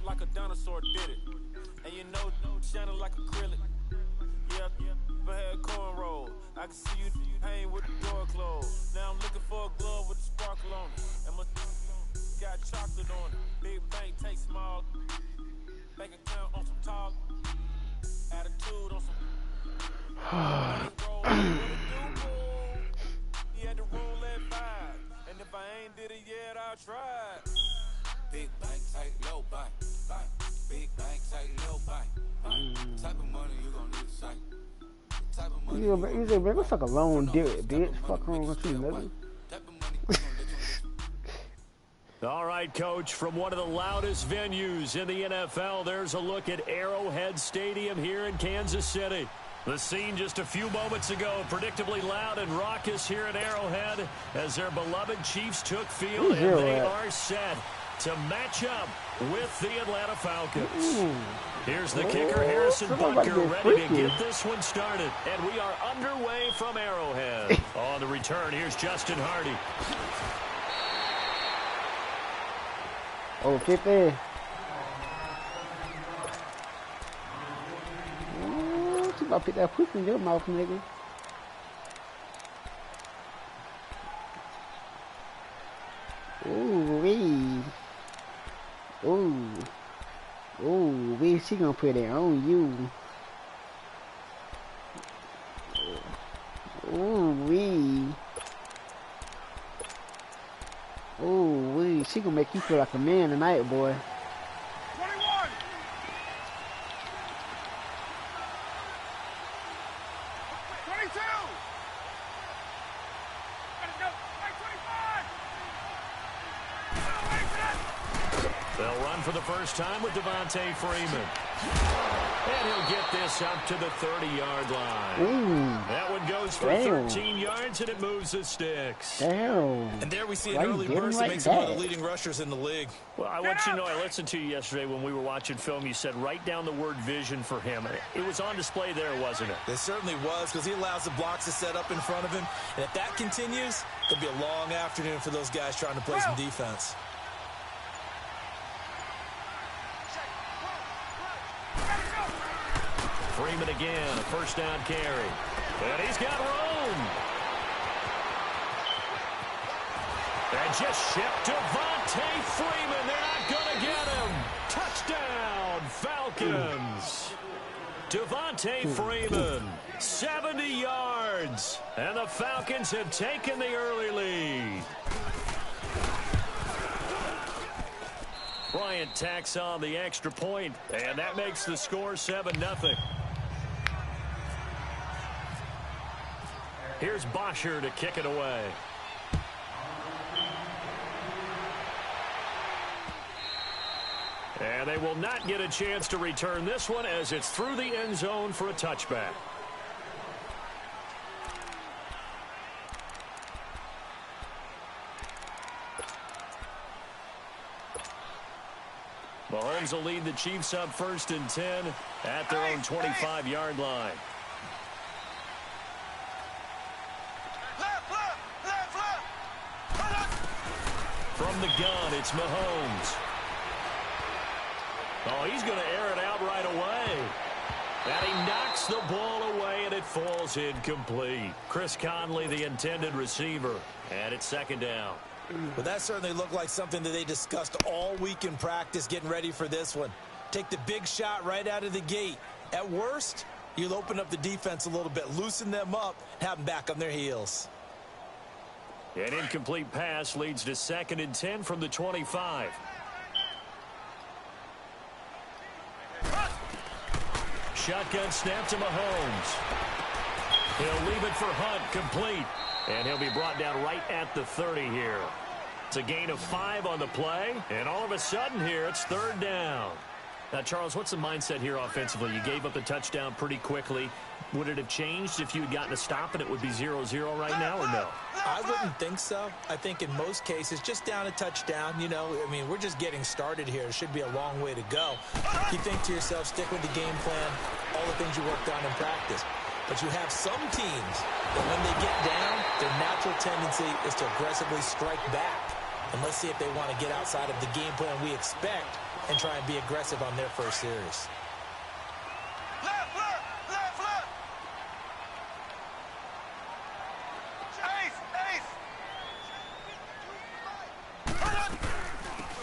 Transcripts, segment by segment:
like a dinosaur did it. And you know, shining like acrylic. Yeah, but had cornrow. I can see you hang with the door closed. Now I'm looking for a glove with a sparkle on it. And my got chocolate on it. Big bank take small. Bank account on some talk. Attitude on some. He had to roll at 5. And if I ain't did it yet, I'll try. Big bank take low bank. Big bank take low bank. Type of money you gon' need to say. Type of money. You say, man, let's suck a long dick, bitch. Fuck wrong with you, nigga. All right, Coach, from one of the loudest venues in the NFL, there's a look at Arrowhead Stadium here in Kansas City. The scene just a few moments ago, predictably loud and raucous here at Arrowhead as their beloved Chiefs took field, and they are set to match up with the Atlanta Falcons. Here's the kicker, Harrison Butker, ready to get this one started. And we are underway from Arrowhead. On the return, here's Justin Hardy. Oh, get there. You about to put that pussy in your mouth, nigga. Ooh, wee. Ooh. Ooh, wee. She gonna put it on you. Ooh, wee. Ooh, wee. She gonna make you feel like a man tonight, boy. 21. They'll run for the first time with DeTae Freeman. And he'll get this up to the 30-yard line. Ooh. That one goes for 13 yards, and it moves the sticks. Damn. And there we see an early burst that makes him one of the leading rushers in the league. Well, I want you to know, I listened to you yesterday when we were watching film. You said write down the word vision for him. It was on display there, wasn't it? It certainly was, because he allows the blocks to set up in front of him. And if that continues, it'll be a long afternoon for those guys trying to play some defense. Freeman again, a first down carry. And he's got room. And just shipped to DeTae Freeman. They're not going to get him. Touchdown, Falcons. DeTae Freeman, 70 yards. And the Falcons have taken the early lead. Bryant tacks on the extra point, and that makes the score 7-0. Here's Bosher to kick it away. And they will not get a chance to return this one as it's through the end zone for a touchback. Mahomes will lead the Chiefs up 1st and 10 at their own 25-yard line. From the gun, it's Mahomes. Oh, he's going to air it out right away. And he knocks the ball away, and it falls incomplete. Chris Conley, the intended receiver. And it's 2nd down. Well, that certainly looked like something that they discussed all week in practice getting ready for this one. Take the big shot right out of the gate. At worst, you'll open up the defense a little bit, loosen them up, have them back on their heels. An incomplete pass leads to 2nd and 10 from the 25. Shotgun snap to Mahomes. He'll leave it for Hunt, complete. And he'll be brought down right at the 30 here. It's a gain of 5 on the play. And all of a sudden here, it's 3rd down. Now, Charles, what's the mindset here offensively? You gave up the touchdown pretty quickly. Would it have changed if you had gotten a stop and it would be 0-0 right now, or no? I wouldn't think so. I think in most cases, just down a touchdown, you know, I mean, we're just getting started here. It should be a long way to go. You think to yourself, stick with the game plan, all the things you worked on in practice. But you have some teams that when they get down, their natural tendency is to aggressively strike back. And let's see if they want to get outside of the game plan we expect and try and be aggressive on their first series. Left, left, left, left. Ace, ace.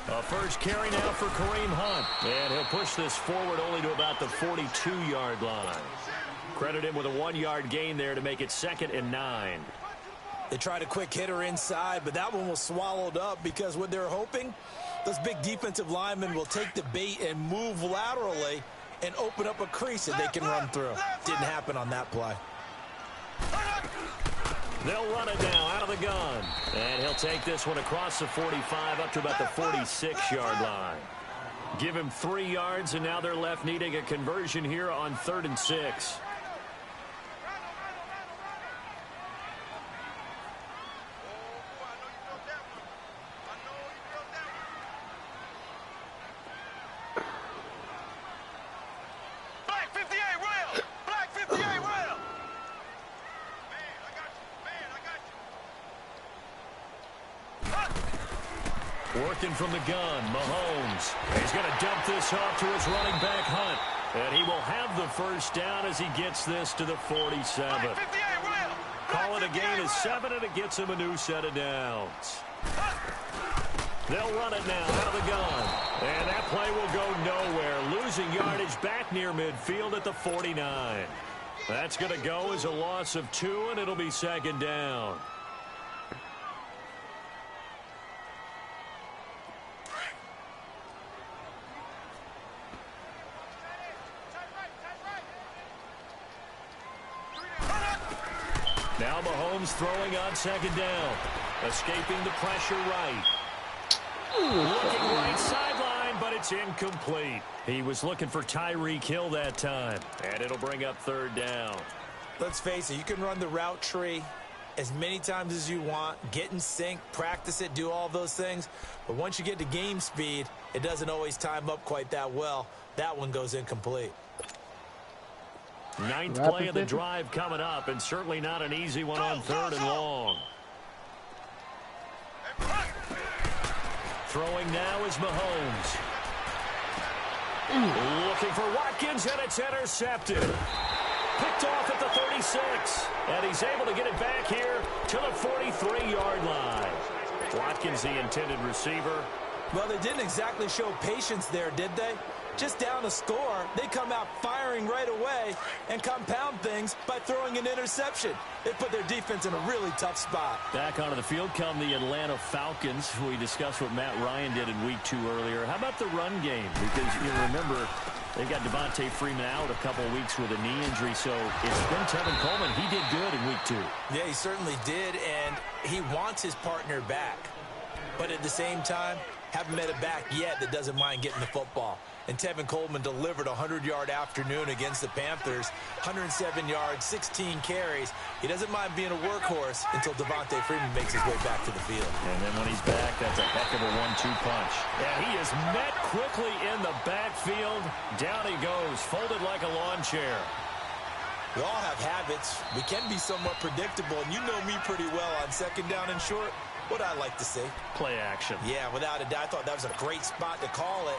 A first carry now for Kareem Hunt. And he'll push this forward only to about the 42-yard line. Credit him with a 1-yard gain there to make it 2nd and 9. They tried a quick hitter inside, but that one was swallowed up because what they're hoping, those big defensive linemen will take the bait and move laterally and open up a crease that they can run through. Didn't happen on that play. They'll run it now out of the gun. And he'll take this one across the 45 up to about the 46-yard line. Give him 3 yards, and now they're left needing a conversion here on 3rd and 6. Working from the gun, Mahomes. He's going to dump this off to his running back, Hunt. And he will have the first down as he gets this to the 47. Call it a gain of 7, and it gets him a new set of downs. They'll run it now out of the gun. And that play will go nowhere. Losing yardage back near midfield at the 49. That's going to go as a loss of 2, and it'll be 2nd down. Now Mahomes throwing on 2nd down. Escaping the pressure right. Looking right sideline, but it's incomplete. He was looking for Tyreek Hill that time. And it'll bring up 3rd down. Let's face it, you can run the route tree as many times as you want, get in sync, practice it, do all those things. But once you get to game speed, it doesn't always time up quite that well. That one goes incomplete. 9th play of the drive coming up, and certainly not an easy one on 3rd and long. Throwing now is Mahomes. Looking for Watkins, and it's intercepted. Picked off at the 36, and he's able to get it back here to the 43-yard line. Watkins, the intended receiver. Well, they didn't exactly show patience there, did they? Just down a score, they come out firing right away and compound things by throwing an interception. They put their defense in a really tough spot. Back onto the field come the Atlanta Falcons. We discussed what Matt Ryan did in week 2 earlier. How about the run game? Because you remember they've got Devontae Freeman out a couple of weeks with a knee injury, so it's been Tevin Coleman. He did good in week 2. Yeah, he certainly did, and he wants his partner back. But at the same time, haven't met a back yet that doesn't mind getting the football. And Tevin Coleman delivered a 100-yard afternoon against the Panthers. 107 yards, 16 carries. He doesn't mind being a workhorse until Devontae Freeman makes his way back to the field. And then when he's back, that's a heck of a 1-2 punch. And he is met quickly in the backfield. Down he goes, folded like a lawn chair. We all have habits. We can be somewhat predictable, and you know me pretty well on 2nd down and short. What I like to see. Play action. Yeah, without a doubt. I thought that was a great spot to call it.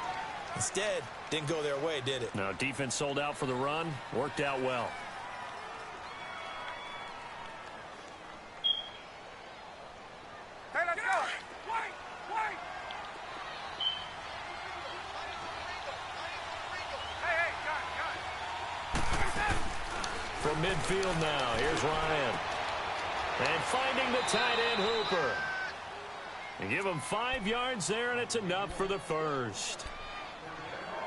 Instead, didn't go their way, did it? No, defense sold out for the run. Worked out well. Hey, let's go. Wait. Hey, got. From midfield now, here's Ryan. And finding the tight end Hooper. And give him 5 yards there, and it's enough for the first.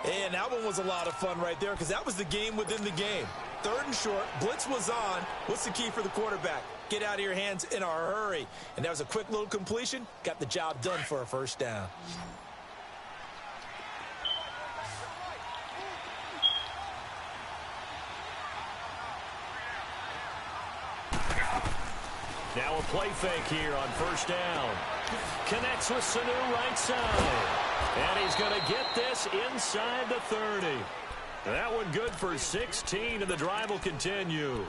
And that one was a lot of fun right there because that was the game within the game. 3rd and short, blitz was on. What's the key for the quarterback? Get out of your hands in a hurry. And that was a quick little completion. Got the job done for a first down. Now a play fake here on 1st down. Connects with Sanu right side. And he's going to get this inside the 30. That one good for 16, and the drive will continue.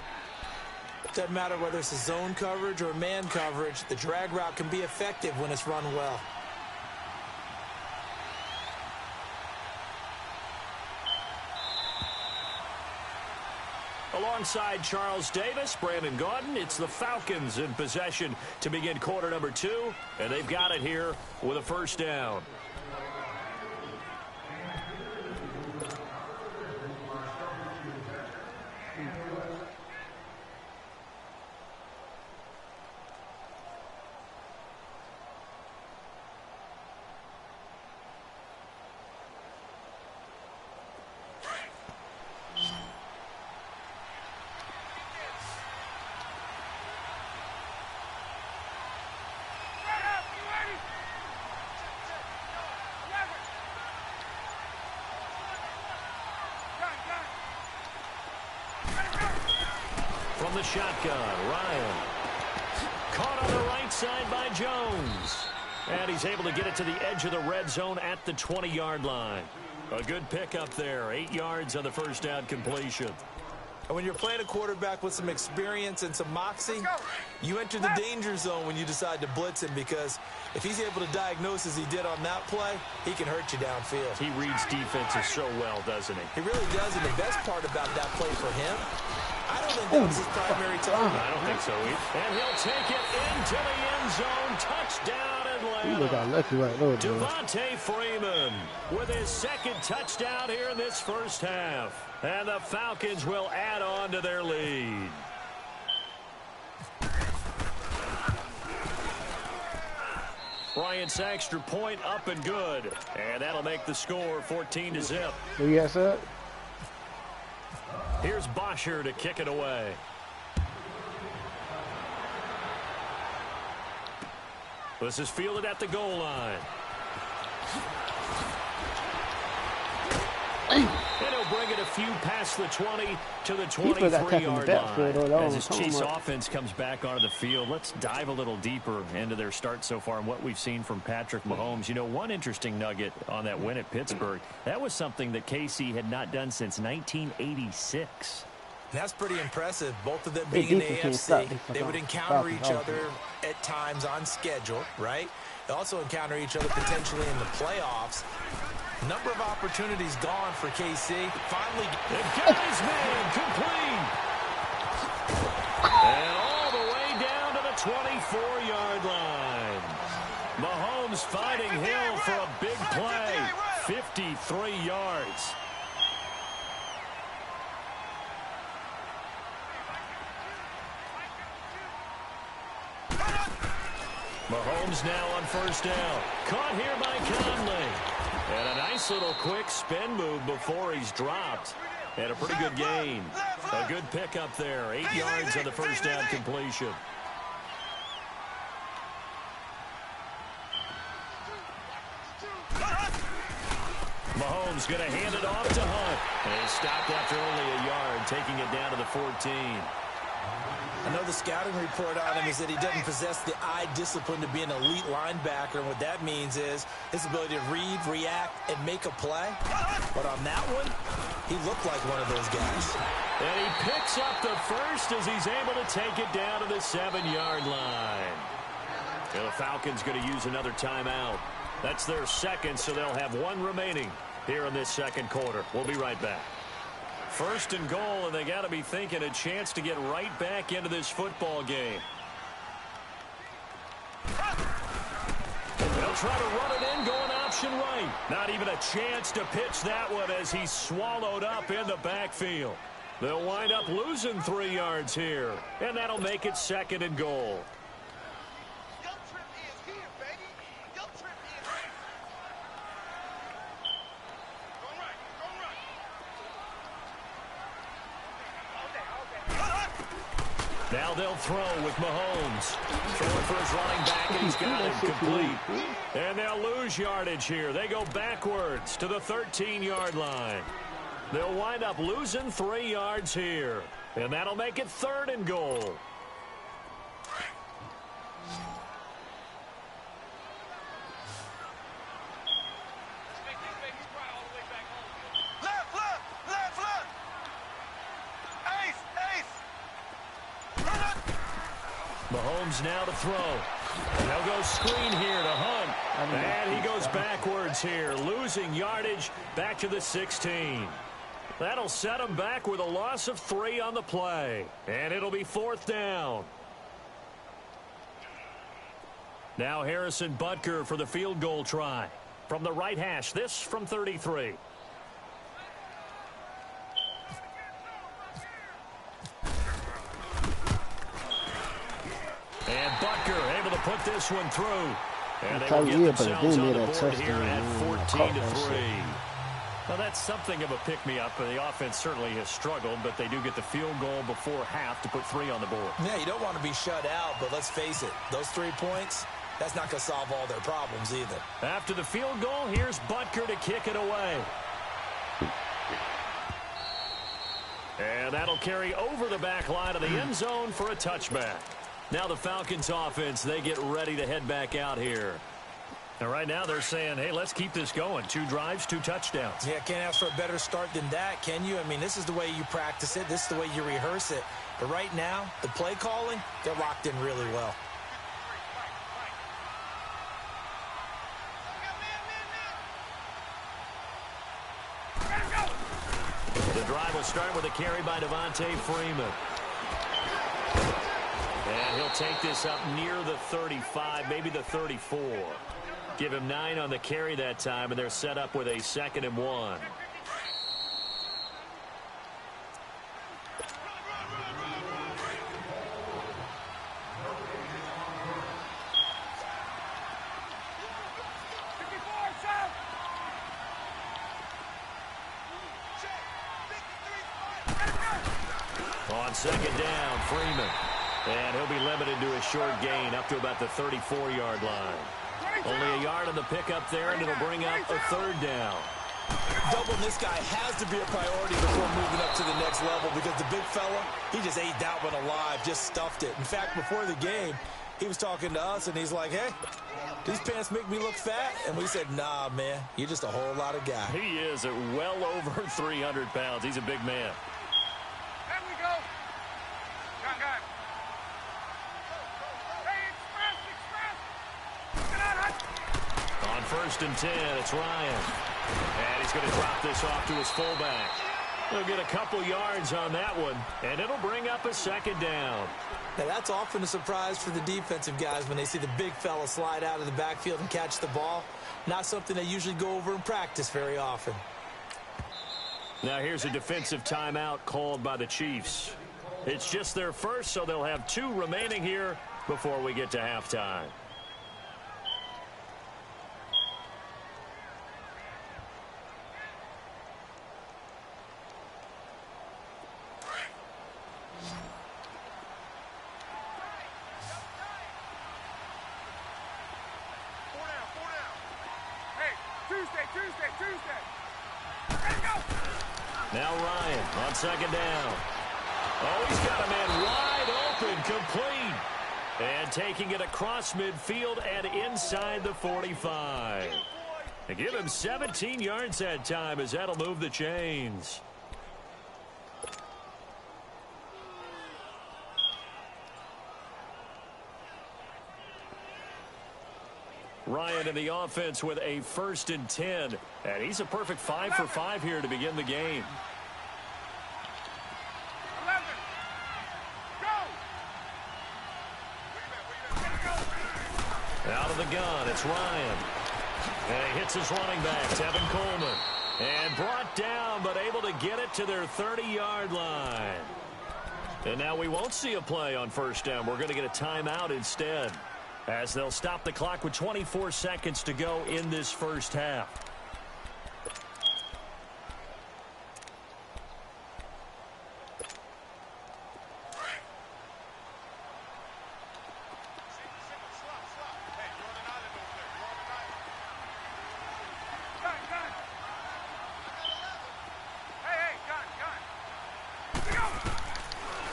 Doesn't matter whether it's a zone coverage or man coverage. The drag route can be effective when it's run well. Alongside Charles Davis, Brandon Gaudin, it's the Falcons in possession to begin quarter number 2, and they've got it here with a first down. From the shotgun, Ryan. Caught on the right side by Jones. And he's able to get it to the edge of the red zone at the 20-yard line. A good pickup there. 8 yards on the first down completion. And when you're playing a quarterback with some experience and some moxie, you enter the danger zone when you decide to blitz him, because if he's able to diagnose as he did on that play, he can hurt you downfield. He reads defenses so well, doesn't he? He really does, and the best part about that play for him, I don't think that was his primary target. I don't think so either. And he'll take it into the end zone. Touchdown, Atlanta. He look out lucky right there, bro. Devontae Freeman with his second touchdown here in this first half. And the Falcons will add on to their lead. Bryant's extra point up and good. And that'll make the score 14-0. Who you got, sir? Here's Bosher to kick it away. This is fielded at the goal line. And he'll bring it a few past the 20 to the 23-yard line. As his Chiefs offense comes back onto the field, let's dive a little deeper into their start so far and what we've seen from Patrick Mahomes. You know, one interesting nugget on that win at Pittsburgh, that was something that KC had not done since 1986. That's pretty impressive. Both of them being in the AFC. They would encounter each other at times on schedule, right? They also encounter each other potentially in the playoffs. Number of opportunities gone for KC. Finally, it got his man complete. And all the way down to the 24-yard line. Mahomes fighting Hill for a big play. 53 yards. Mahomes now on first down. Caught here by Conley. And a nice little quick spin move before he's dropped. And a pretty good gain. A good pickup there. 8 yards on the first down completion. Mahomes going to hand it off to Hunt. And he's stopped after only a yard, taking it down to the 14. I know the scouting report on him is that he doesn't possess the eye discipline to be an elite linebacker. And what that means is his ability to read, react, and make a play. But on that one, he looked like one of those guys. And he picks up the first as he's able to take it down to the 7-yard line. And the Falcons going to use another timeout. That's their second, so they'll have one remaining here in this second quarter. We'll be right back. First and goal, and they got to be thinking a chance to get right back into this football game. They'll try to run it in, going option right. Not even a chance to pitch that one as he's swallowed up in the backfield. They'll wind up losing 3 yards here, and that'll make it second and goal. Now they'll throw with Mahomes. Throwing for his running back, and he's got it complete. And they'll lose yardage here. They go backwards to the 13-yard line. They'll wind up losing 3 yards here. And that'll make it third and goal. Mahomes now to throw. They'll go screen here to Hunt. And he goes backwards here, losing yardage back to the 16. That'll set them back with a loss of 3 on the play. And it'll be 4th down. Now Harrison Butker for the field goal try. From the right hash, this from 33. And Butker able to put this one through. And they will get themselves on the board here at 14-3. Well, that's something of a pick-me-up. The offense certainly has struggled, but they do get the field goal before half to put 3 on the board. Yeah, you don't want to be shut out, but let's face it, those 3 points, that's not going to solve all their problems either. After the field goal, here's Butker to kick it away. And that'll carry over the back line of the end zone for a touchback. Now the Falcons offense, they get ready to head back out here. And right now they're saying, hey, let's keep this going. 2 drives, 2 touchdowns. Yeah, can't ask for a better start than that, can you? I mean, this is the way you practice it. This is the way you rehearse it. But right now, the play calling, they're locked in really well. The drive will start with a carry by Devontae Freeman. And he'll take this up near the 35, maybe the 34. Give him 9 on the carry that time, and they're set up with a 2nd and 1. On 2nd down, Freeman. And he'll be limited to a short gain up to about the 34-yard line. Only a yard on the pickup there, and it'll bring up a 3rd down. Doubling this guy has to be a priority before moving up to the next level because the big fella, he just ate that one alive, just stuffed it. In fact, before the game, he was talking to us, and he's like, hey, these pants make me look fat? And we said, nah, man, you're just a whole lot of guy. He is at well over 300 pounds. He's a big man. There we go. Gun. Hey, express. Get out, Hut. On 1st and 10, it's Ryan. And he's going to drop this off to his fullback. He'll get a couple yards on that one, and it'll bring up a 2nd down. Now, that's often a surprise for the defensive guys when they see the big fella slide out of the backfield and catch the ball. Not something they usually go over in practice very often. Now here's a defensive timeout called by the Chiefs. It's just their first, so they'll have 2 remaining here before we get to halftime. Tuesday. There you go. Now Ryan on 2nd down. Oh, he's got a man wide open, complete. And taking it across midfield and inside the 45. They give him 17 yards that time as that'll move the chains. Ryan in the offense with a 1st and 10. And he's a perfect 5 for 5 here to begin the game. 11. Go. Out of the gun, it's Ryan. And he hits his running back, Tevin Coleman. And brought down, but able to get it to their 30-yard line. And now we won't see a play on 1st down. We're going to get a timeout instead, as they'll stop the clock with 24 seconds to go in this first half.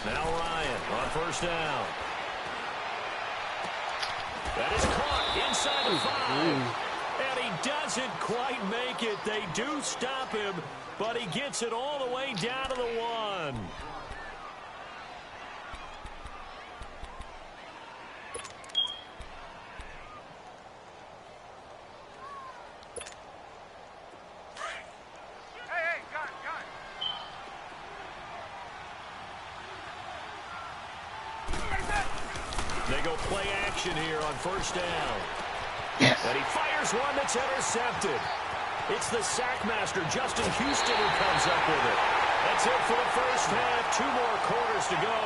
Now Ryan on 1st down. That is caught inside the 5. And he doesn't quite make it. They do stop him, but he gets it all the way down to the 1. They go play action here on first down. Yes. And he fires one that's intercepted. It's the sackmaster, Justin Houston, who comes up with it. That's it for the first half. 2 more quarters to go.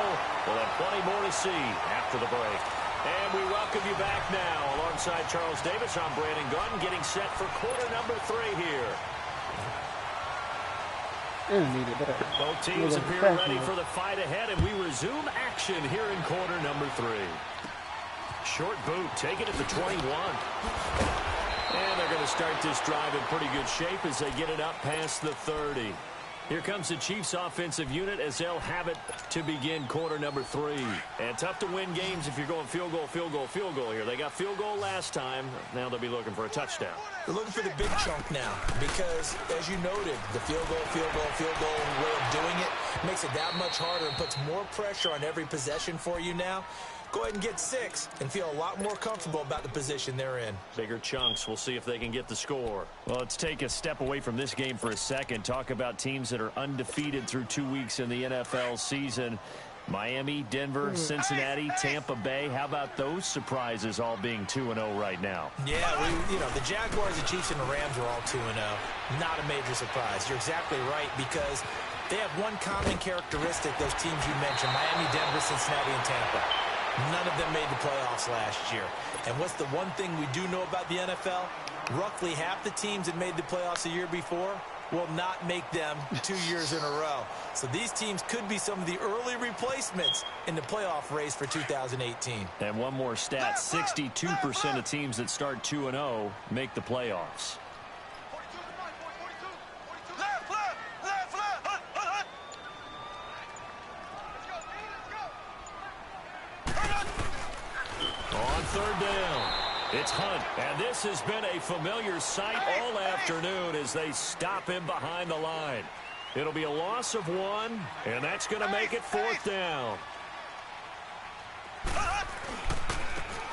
We'll have plenty more to see after the break. And we welcome you back now. Alongside Charles Davis, I'm Brandon Gunn, getting set for quarter number 3 here. Both teams appear ready for the fight ahead, and we resume action here in quarter number 3. Short boot, taken at the 21. And they're going to start this drive in pretty good shape as they get it up past the 30. Here comes the Chiefs offensive unit as they'll have it to begin quarter number 3. And tough to win games if you're going field goal, field goal, field goal here. They got field goal last time. Now they'll be looking for a touchdown. They're looking for the big chunk now because, as you noted, the field goal way of doing it makes it that much harder and puts more pressure on every possession for you now. Go ahead and get 6 and feel a lot more comfortable about the position they're in. Bigger chunks. We'll see if they can get the score. Well, let's take a step away from this game for a second. Talk about teams that are undefeated through 2 weeks in the NFL season. Miami, Denver, Cincinnati, Tampa Bay. How about those surprises all being 2-0 right now? Yeah, the Jaguars, the Chiefs, and the Rams are all 2-0. Not a major surprise. You're exactly right because they have one common characteristic, those teams you mentioned, Miami, Denver, Cincinnati, and Tampa. None of them made the playoffs last year. And what's the one thing we do know about the NFL? Roughly half the teams that made the playoffs a year before will not make them 2 years in a row. So these teams could be some of the early replacements in the playoff race for 2018. And one more stat, 62% of teams that start 2-0 make the playoffs. On third down, it's Hunt. And this has been a familiar sight all afternoon as they stop him behind the line. It'll be a loss of 1, and that's going to make it 4th down.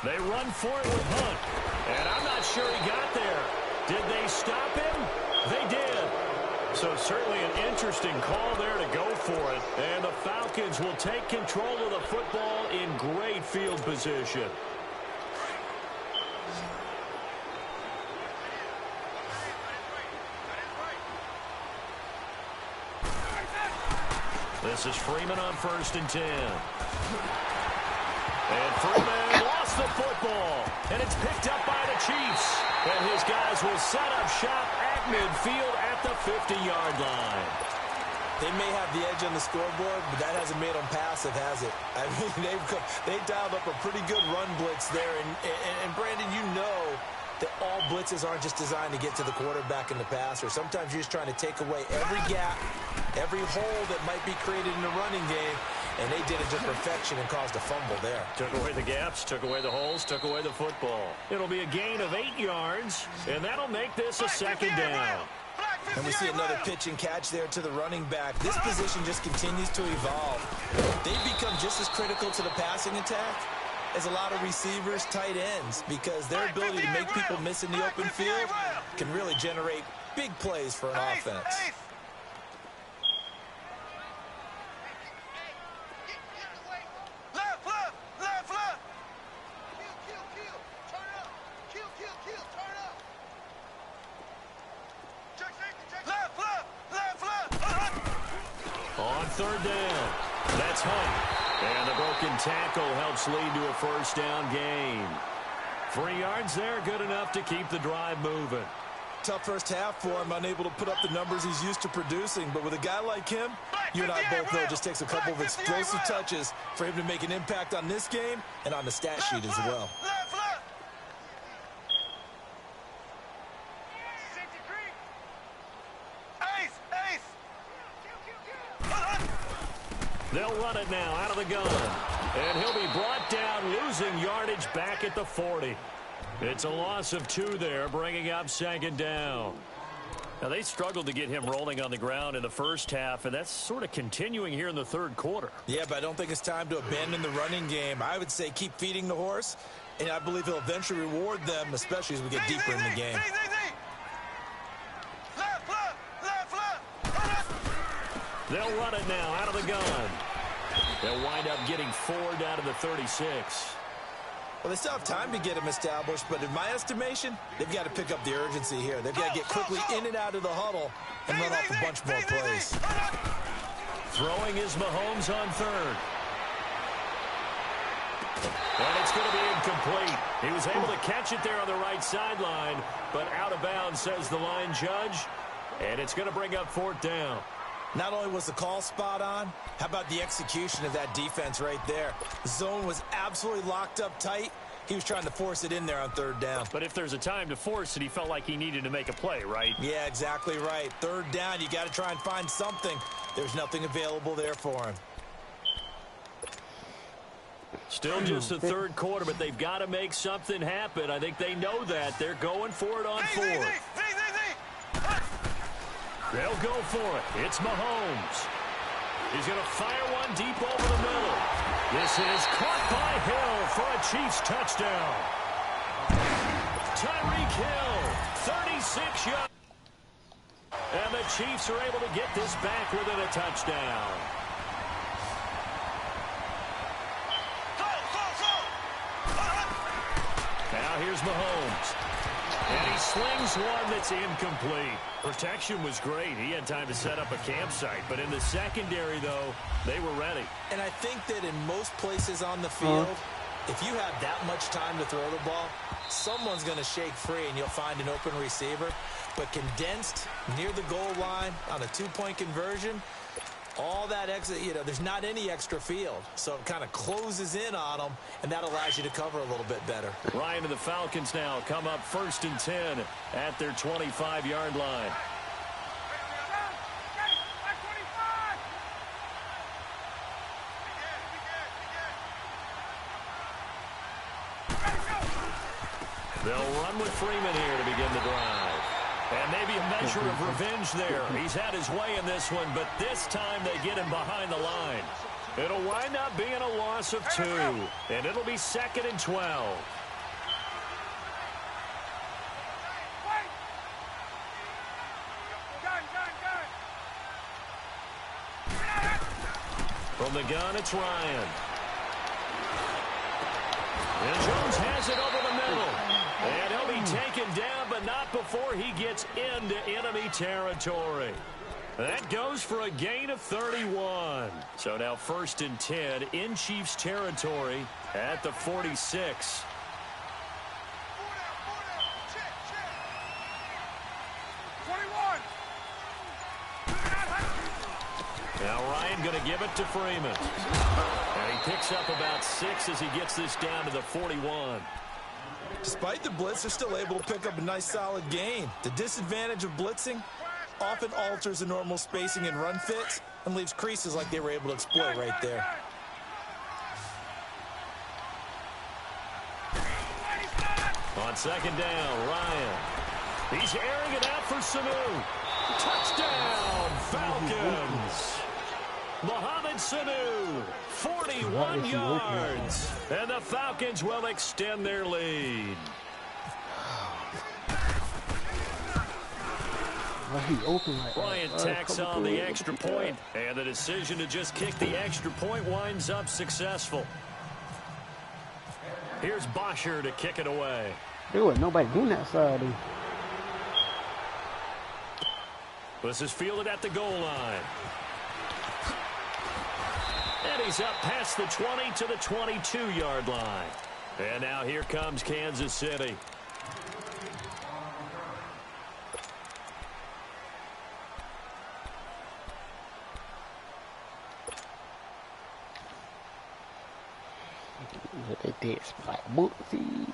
They run for it with Hunt. And I'm not sure he got there. Did they stop him? They did. So certainly an interesting call there to go for it. And the Falcons will take control of the football in great field position. This is Freeman on 1st and 10. And Freeman lost the football. And it's picked up by the Chiefs. And his guys will set up shop at midfield at the 50-yard line. They may have the edge on the scoreboard, but that hasn't made them passive, has it? I mean, they dialed up a pretty good run blitz there. And Brandon, you know that all blitzes aren't just designed to get to the quarterback in the passer. Sometimes you're just trying to take away every gap, every hole that might be created in the running game, and they did it to perfection and caused a fumble there. Took away the gaps, took away the holes, took away the football. It'll be a gain of 8 yards, and that'll make this a 2nd down. And we see another pitch and catch there to the running back. This position just continues to evolve. They've become just as critical to the passing attack as a lot of receivers, tight ends, because their ability to make people miss in the open field can really generate big plays for an offense. On 3rd down, that's Hunt. And the broken tackle helps lead to a 1st down gain. 3 yards there, good enough to keep the drive moving. Tough first half for him, unable to put up the numbers he's used to producing. But with a guy like him, you and I both know it just takes a couple of explosive touches for him to make an impact on this game and on the stat sheet as well. They'll run it now out of the gun. And he'll be brought down, losing yardage back at the 40. It's a loss of 2 there, bringing up 2nd down. Now, they struggled to get him rolling on the ground in the first half, and that's sort of continuing here in the 3rd quarter. Yeah, but I don't think it's time to abandon the running game. I would say keep feeding the horse, and I believe he'll eventually reward them, especially as we get deeper in the game. They'll run it now out of the gun. They'll wind up getting 4 down to the 36. Well, they still have time to get him established, but in my estimation, they've got to pick up the urgency here. They've got to get quickly in and out of the huddle and run off a bunch more plays. Throwing is Mahomes on third. And it's going to be incomplete. He was able to catch it there on the right sideline, but out of bounds, says the line judge. And it's going to bring up fourth down. Not only was the call spot on, how about the execution of that defense right there? The zone was absolutely locked up tight. He was trying to force it in there on third down. But if there's a time to force it, he felt like he needed to make a play, right? Yeah, exactly right. Third down, you got to try and find something. There's nothing available there for him. Still just the third quarter, but they've got to make something happen. I think they know that. They're going for it on fourth. They'll go for it. It's Mahomes. He's going to fire one deep over the middle. This is caught by Hill for a Chiefs touchdown. Tyreek Hill, 36 yards. And the Chiefs are able to get this back within a touchdown. Now here's Mahomes. And he slings one that's incomplete. Protection was great. He had time to set up a campsite. But in the secondary, though, they were ready. And I think that in most places on the field, if you have that much time to throw the ball, someone's going to shake free and you'll find an open receiver. But condensed near the goal line on a two-point conversion, all that exit, there's not any extra field. So it kind of closes in on them, and that allows you to cover a little bit better. Ryan and the Falcons now come up 1st and 10 at their 25-yard line. They'll run with Freeman here to begin the drive. And maybe a measure of revenge there. He's had his way in this one, but this time they get him behind the line. It'll wind up being a loss of 2, and it'll be 2nd and 12. From the gun, it's Ryan. And Jones has it over the middle. And he'll be taken down, but not before he gets into enemy territory. That goes for a gain of 31. So now 1st and 10 in Chiefs territory at the 46. Now Ryan going to give it to Freeman. And he picks up about 6 as he gets this down to the 41. Despite the blitz, they're still able to pick up a nice solid gain. The disadvantage of blitzing often alters the normal spacing and run fits and leaves creases like they were able to exploit right there. On 2nd down, Ryan. He's airing it out for Sanu. Touchdown, Falcons. Mohamed Sanu, 41 yards. And the Falcons will extend their lead. Bryant tacks on the extra point, and the decision to just kick the extra point winds up successful. Here's Bosher to kick it away. There was nobody doing that side. This is fielded at the goal line. And he's up past the 20 to the 22-yard line. And now here comes Kansas City. They did like Bootsy.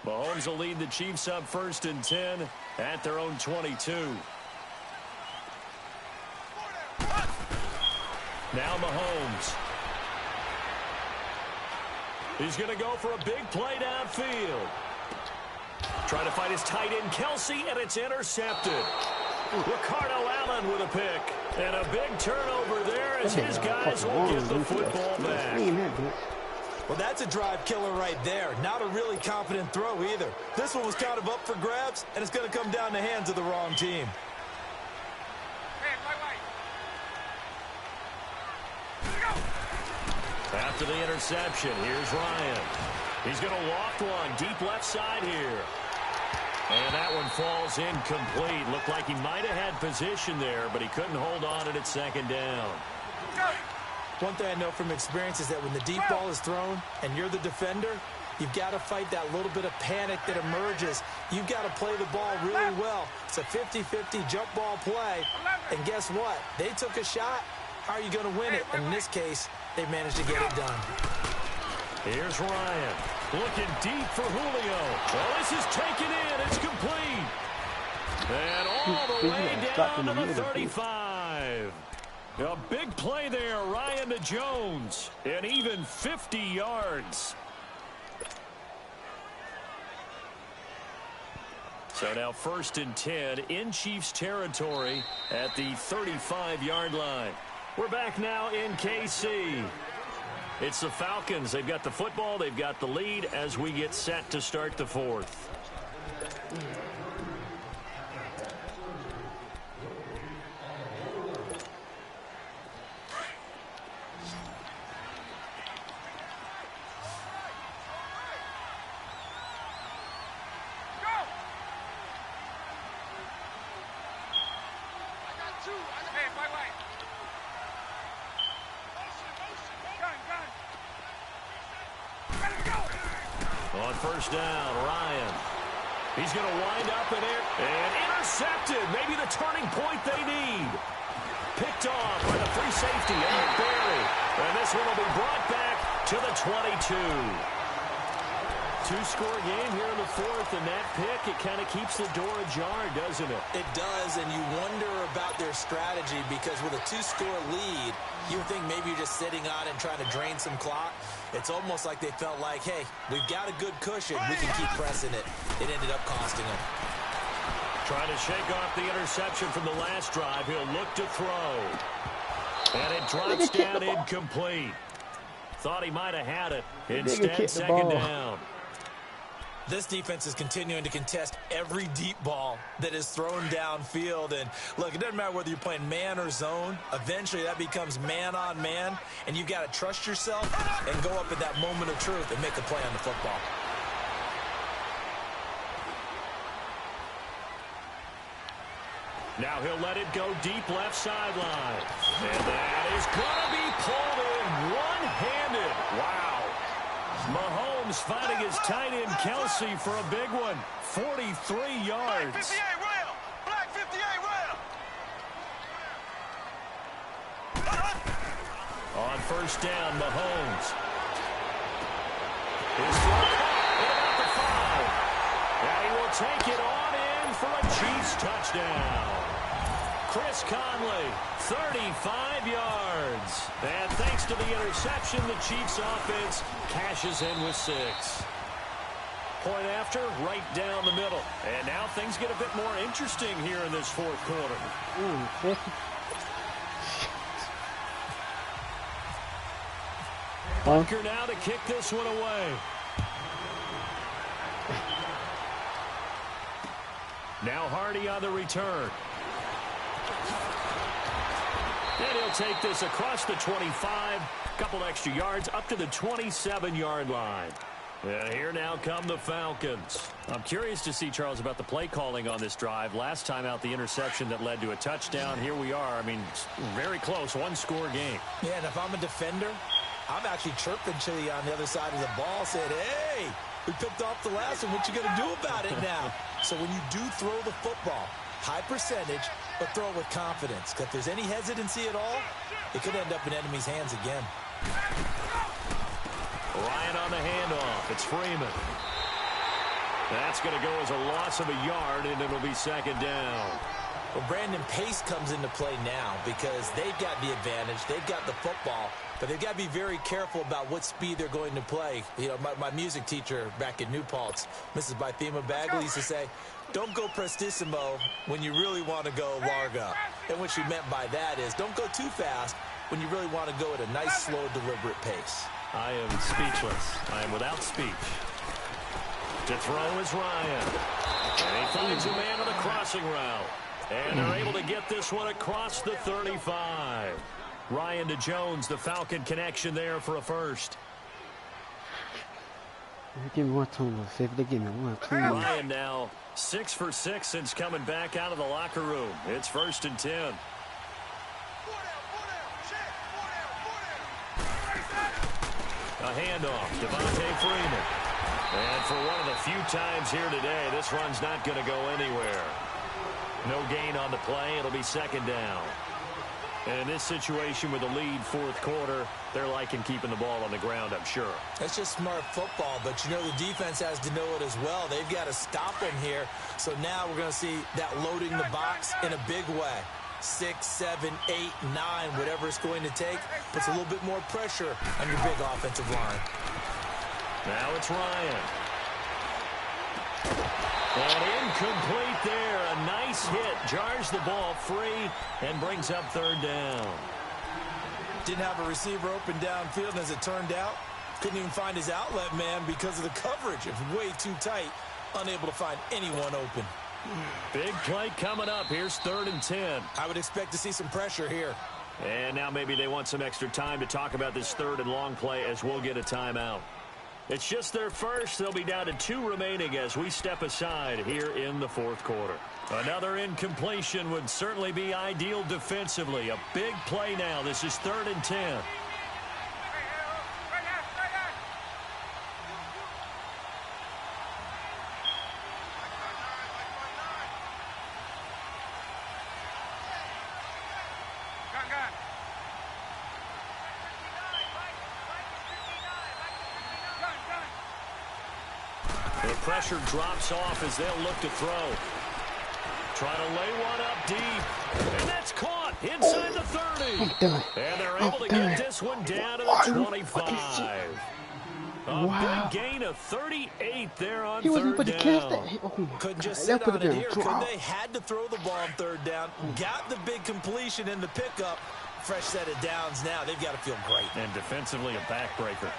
Mahomes will lead the Chiefs up 1st and 10 at their own 22. Now Mahomes. He's going to go for a big play downfield. Trying to find his tight end, Kelsey, and it's intercepted. Ricardo Allen with a pick. And a big turnover there as his guys will get the football back. Well, that's a drive killer right there. Not a really confident throw either. This one was kind of up for grabs, and it's going to come down the hands of the wrong team. after the interception. Here's Ryan. He's going to loft one deep left side here. And that one falls incomplete. Looked like he might have had position there, but he couldn't hold on to it at second down. One thing I know from experience is that when the deep ball is thrown and you're the defender, you've got to fight that little bit of panic that emerges. You've got to play the ball really well. It's a 50-50 jump ball play. And guess what? They took a shot. How are you going to win it? And in this case, they managed to get it done. Here's Ryan. Looking deep for Julio. Well, this is taken in. It's complete. And all the way down to the 35. A big play there, Ryan to Jones. And even 50 yards. So now 1st and 10 in Chiefs territory at the 35-yard line. We're back now in KC. It's the Falcons. They've got the football. They've got the lead as we get set to start the 4th. On 1st down, Ryan. He's going to wind up in there and intercepted. Maybe the turning point they need. Picked off by the free safety, Emmett Berry. And this one will be brought back to the 22. Two-score game here in the 4th, and that pick, it kind of keeps the door ajar, doesn't it? It does, and you wonder about their strategy because with a 2-score lead, you would think maybe you're just sitting on it and trying to drain some clock. It's almost like they felt like, hey, we've got a good cushion. We can keep pressing it. It ended up costing them. Trying to shake off the interception from the last drive. He'll look to throw. And it drops down incomplete. Thought he might have had it. Instead, second down. This defense is continuing to contest every deep ball that is thrown downfield. And, look, it doesn't matter whether you're playing man or zone. Eventually, that becomes man-on-man, and you've got to trust yourself and go up at that moment of truth and make a play on the football. Now he'll let it go deep left sideline. And that is going to be pulled in one-handed. Wow. Mahomes finding his tight end Kelsey for a big one. 43 yards. Black 58 rail. Black 58 rail. On 1st down, Mahomes. His foot at the 5. And he will take it on in for a Chiefs touchdown. Chris Conley, 35 yards. And thanks to the interception, the Chiefs offense cashes in with 6. Point after, right down the middle. And now things get a bit more interesting here in this 4th quarter. Bunker now to kick this one away. Now Hardy on the return. And he'll take this across the 25. Couple extra yards up to the 27-yard line. And here now come the Falcons. I'm curious to see, Charles, about the play calling on this drive. Last time out, the interception that led to a touchdown. Here we are. I mean, very close, 1-score game. Yeah, and if I'm a defender, I'm actually chirping to you on the other side of the ball, saying, hey, we picked off the last one. What you going to do about it now? So when you do throw the football, high percentage, but throw it with confidence. Because if there's any hesitancy at all, it could end up in enemy's hands again. Ryan on the handoff. It's Freeman. That's going to go as a loss of a yard, and it'll be second down. Well, Brandon, pace comes into play now because they've got the advantage. They've got the football, but they've got to be very careful about what speed they're going to play. You know, my music teacher back in New Paltz, Mrs. Bythema Bagley, used to say, don't go prestissimo when you really want to go largo. And what she meant by that is don't go too fast when you really want to go at a nice, slow, deliberate pace. I am speechless. I am without speech. To throw is Ryan. And he finds a man on the crossing route. And they're able to get this one across the 35. Ryan to Jones, the Falcon connection there for a first. Give me one turnover. See if they give me one turnover. Ryan now 6 for 6 since coming back out of the locker room. It's 1st and 10. A handoff, Devontae Freeman. And for one of the few times here today, this run's not going to go anywhere. No gain on the play. It'll be 2nd down. And in this situation with the lead 4th quarter, they're liking keeping the ball on the ground, I'm sure. That's just smart football, but you know the defense has to know it as well. They've got to stop them here. So now we're going to see that loading the box in a big way. 6, 7, 8, 9, whatever it's going to take, puts a little bit more pressure on your big offensive line. Now it's Ryan. And incomplete there. A nice hit. Jars the ball free and brings up 3rd down. Didn't have a receiver open downfield, and as it turned out, couldn't even find his outlet man because of the coverage. It was way too tight. Unable to find anyone open. Big play coming up. Here's 3rd and 10. I would expect to see some pressure here. And now maybe they want some extra time to talk about this 3rd and long play as we'll get a timeout. It's just their first. They'll be down to 2 remaining as we step aside here in the 4th quarter. Another incompletion would certainly be ideal defensively. A big play now. This is 3rd and 10. The pressure drops off as they'll look to throw. Try to lay one up deep. And that's caught inside the 30. I'm done. And they're able to get this one down to the 25. A big gain of 38 there on He wasn't 3rd put the down. cast that. Oh my Couldn't just God. sit on it here, Drop. could they? Had to throw the ball on 3rd down. Got the big completion in the pickup. Fresh set of downs now. They've got to feel great. And defensively a backbreaker.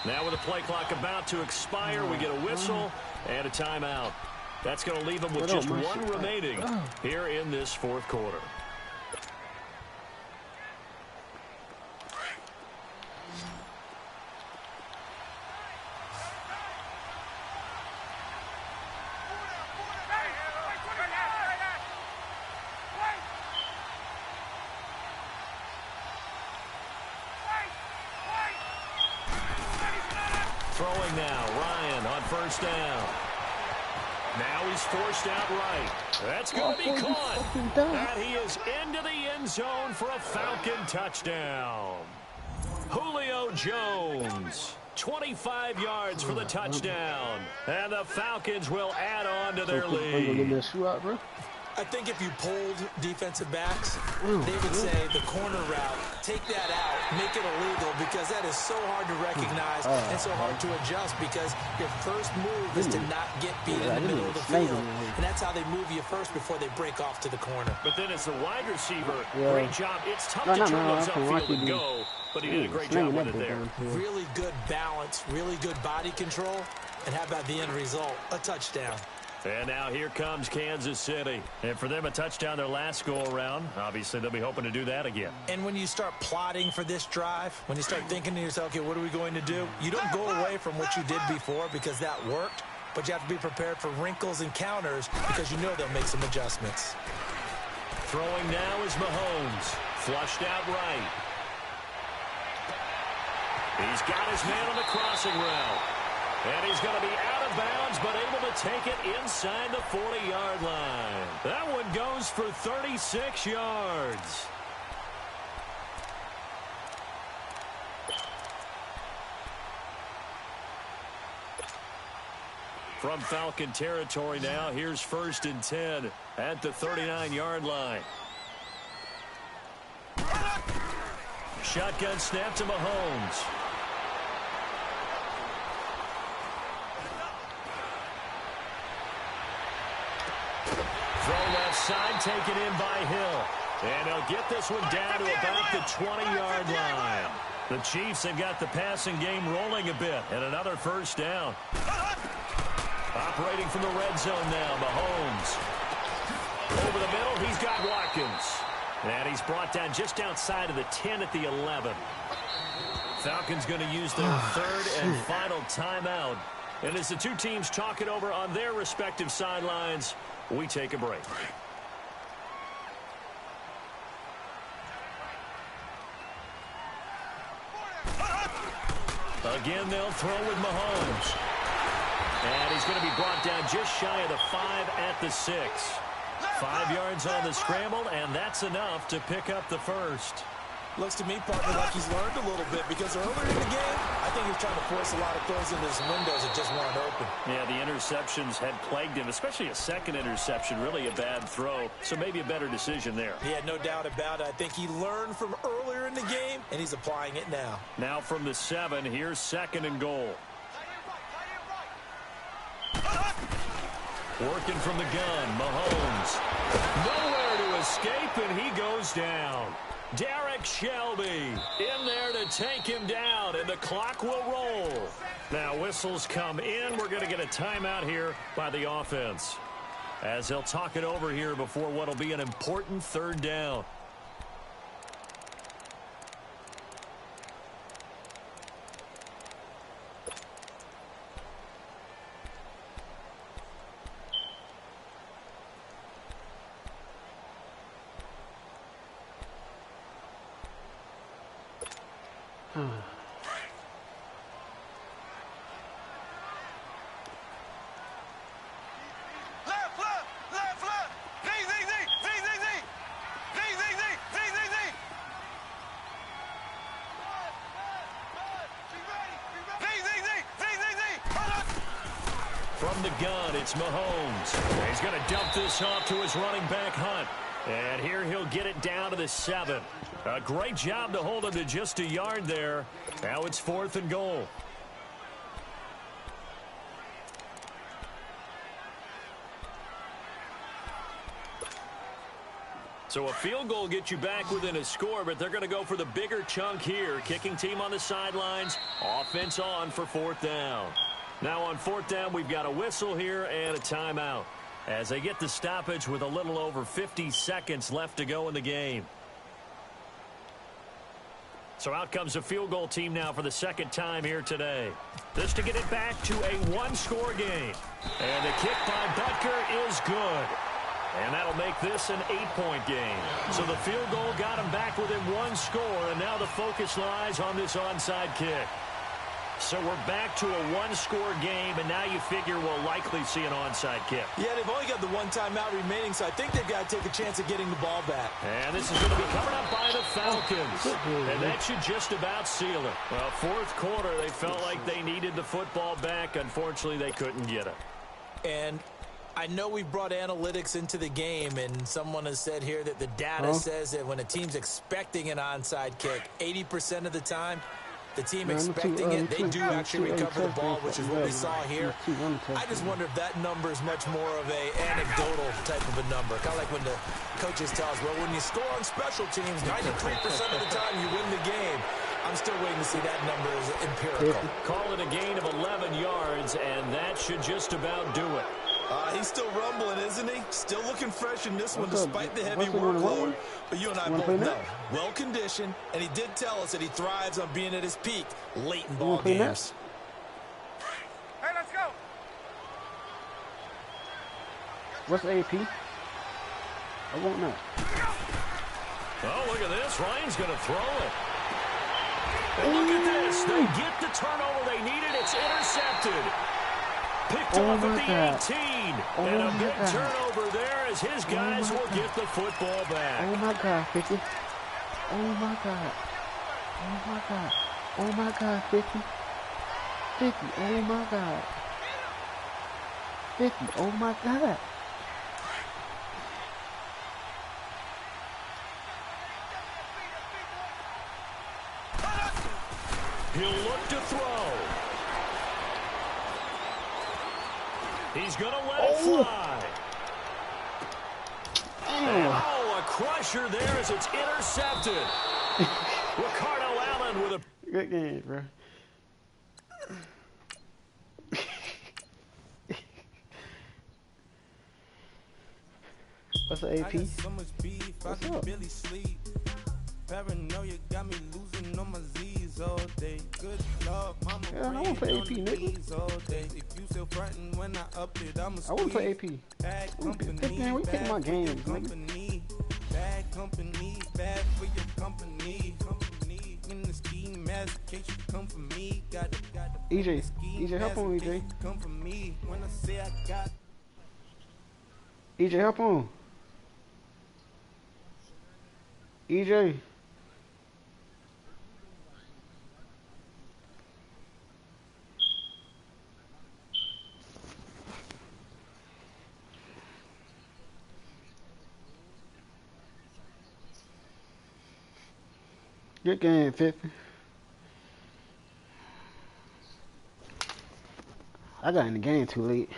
Now with the play clock about to expire, we get a whistle and a timeout. That's going to leave them with just one remaining here in this 4th quarter. Throwing now, Ryan on 1st down. Now he's forced out right. That's going to be caught. And he is into the end zone for a Falcon touchdown. Julio Jones, 25 yards for the touchdown. And the Falcons will add on to their lead. I think if you polled defensive backs, they would say the corner route, take that out, make it illegal, because that is so hard to recognize and so hard to adjust, because your first move is to not get beat in the middle of the field. And that's how they move you first before they break off to the corner. But then as the wide receiver, great job. It's tough to turn those upfield and go, but he did a great job with it there. Really good balance, really good body control, and how about the end result? A touchdown. And now here comes Kansas City. And for them, a touchdown their last go-around. Obviously, they'll be hoping to do that again. And when you start plotting for this drive, when you start thinking to yourself, okay, what are we going to do? You don't go away from what you did before because that worked, but you have to be prepared for wrinkles and counters because you know they'll make some adjustments. Throwing now is Mahomes. Flushed out right. He's got his man on the crossing route. And he's going to be out of bounds, but able to take it inside the 40-yard line. That one goes for 36 yards. From Falcon territory now, here's 1st and 10 at the 39-yard line. Shotgun snap to Mahomes. Throw left side, taken in by Hill. And they'll get this one down to about the 20-yard line. The Chiefs have got the passing game rolling a bit, and another 1st down. Operating from the red zone now, Mahomes. Over the middle, he's got Watkins. And he's brought down just outside of the 10 at the 11. Falcons going to use their third and final timeout. And as the two teams talk it over on their respective sidelines, we take a break. Again, they'll throw with Mahomes. And he's going to be brought down just shy of the 5 at the 6. 5 yards on the scramble, and that's enough to pick up the first. Looks to me, partner, like he's learned a little bit because earlier in the game, I think he was trying to force a lot of throws into his windows that just weren't open. Yeah, the interceptions had plagued him, especially a second interception, really a bad throw. So maybe a better decision there. He had no doubt about it. I think he learned from earlier in the game, and he's applying it now. Now from the 7, here's 2nd and goal. Working from the gun, Mahomes. Nowhere to escape, and he goes down. Derek Shelby in there to take him down, and the clock will roll. Now whistles come in. We're going to get a timeout here by the offense, as they'll talk it over here before what will be an important 3rd down. From the gun, it's Mahomes. He's going to dump this off to his running back, Hunt. And here he'll get it down to the 7. A great job to hold him to just a yard there. Now it's 4th and goal. So a field goal gets you back within a score, but they're going to go for the bigger chunk here. Kicking team on the sidelines. Offense on for 4th down. Now on 4th down, we've got a whistle here and a timeout, as they get the stoppage with a little over 50 seconds left to go in the game. So out comes the field goal team now for the 2nd time here today. This to get it back to a 1-score game. And the kick by Butker is good. And that'll make this an 8-point game. So the field goal got him back within 1 score, and now the focus lies on this onside kick. So we're back to a 1-score game, and now you figure we'll likely see an onside kick. Yeah, they've only got the 1 timeout remaining, so I think they've got to take a chance of getting the ball back. And this is going to be covered up by the Falcons. And that should just about seal it. Well, 4th quarter, they felt like they needed the football back. Unfortunately, they couldn't get it. And I know we brought analytics into the game, and someone has said here that the data says that when a team's expecting an onside kick, 80% of the time, the team expecting it, they do actually recover the ball, which is what we saw here. I just wonder if that number is much more of a anecdotal type of a number. Kind of like when the coaches tell us, well, when you score on special teams, 93% of the time you win the game. I'm still waiting to see that number as empirical. Call it a gain of 11 yards, and that should just about do it. He's still rumbling, isn't he? Still looking fresh in this one despite the heavy workload. But you and I both know, well-conditioned, and he did tell us that he thrives on being at his peak late in ball games. Hey, let's go. What's AP? I won't know. Oh, look at this. Ryan's going to throw it. And look at this. They get the turnover they needed. It's intercepted. Picked off at the 18. And a big turnover there as his guys will get the football back. Oh, my God, 50. Oh, my God. Oh, my God. Oh, my God, 50. 50. Oh, my God. 50. Oh, my God. He'll look to throw. He's going to let it fly. And, a crusher there as it's intercepted. Ricardo Allen with a... Good game, bro. What's up, AP? So much beef, What's I can up? barely sleep. Paranoia got me losing on my Z's all day. Good Lord, mama Yeah, I wanna praying play on AP, the nigga. knees all day. If you still frontin' when I up it, I'ma I wanna play squeeze. AP. Bad company, Man, we picking my bad for your games, nigga. company. Bad company, bad for your company. Company in the ski mask, case you come for me. Got EJ, help on EJ. come for me. When I say I got. EJ, help on. EJ. Good game, 50. I got in the game too late.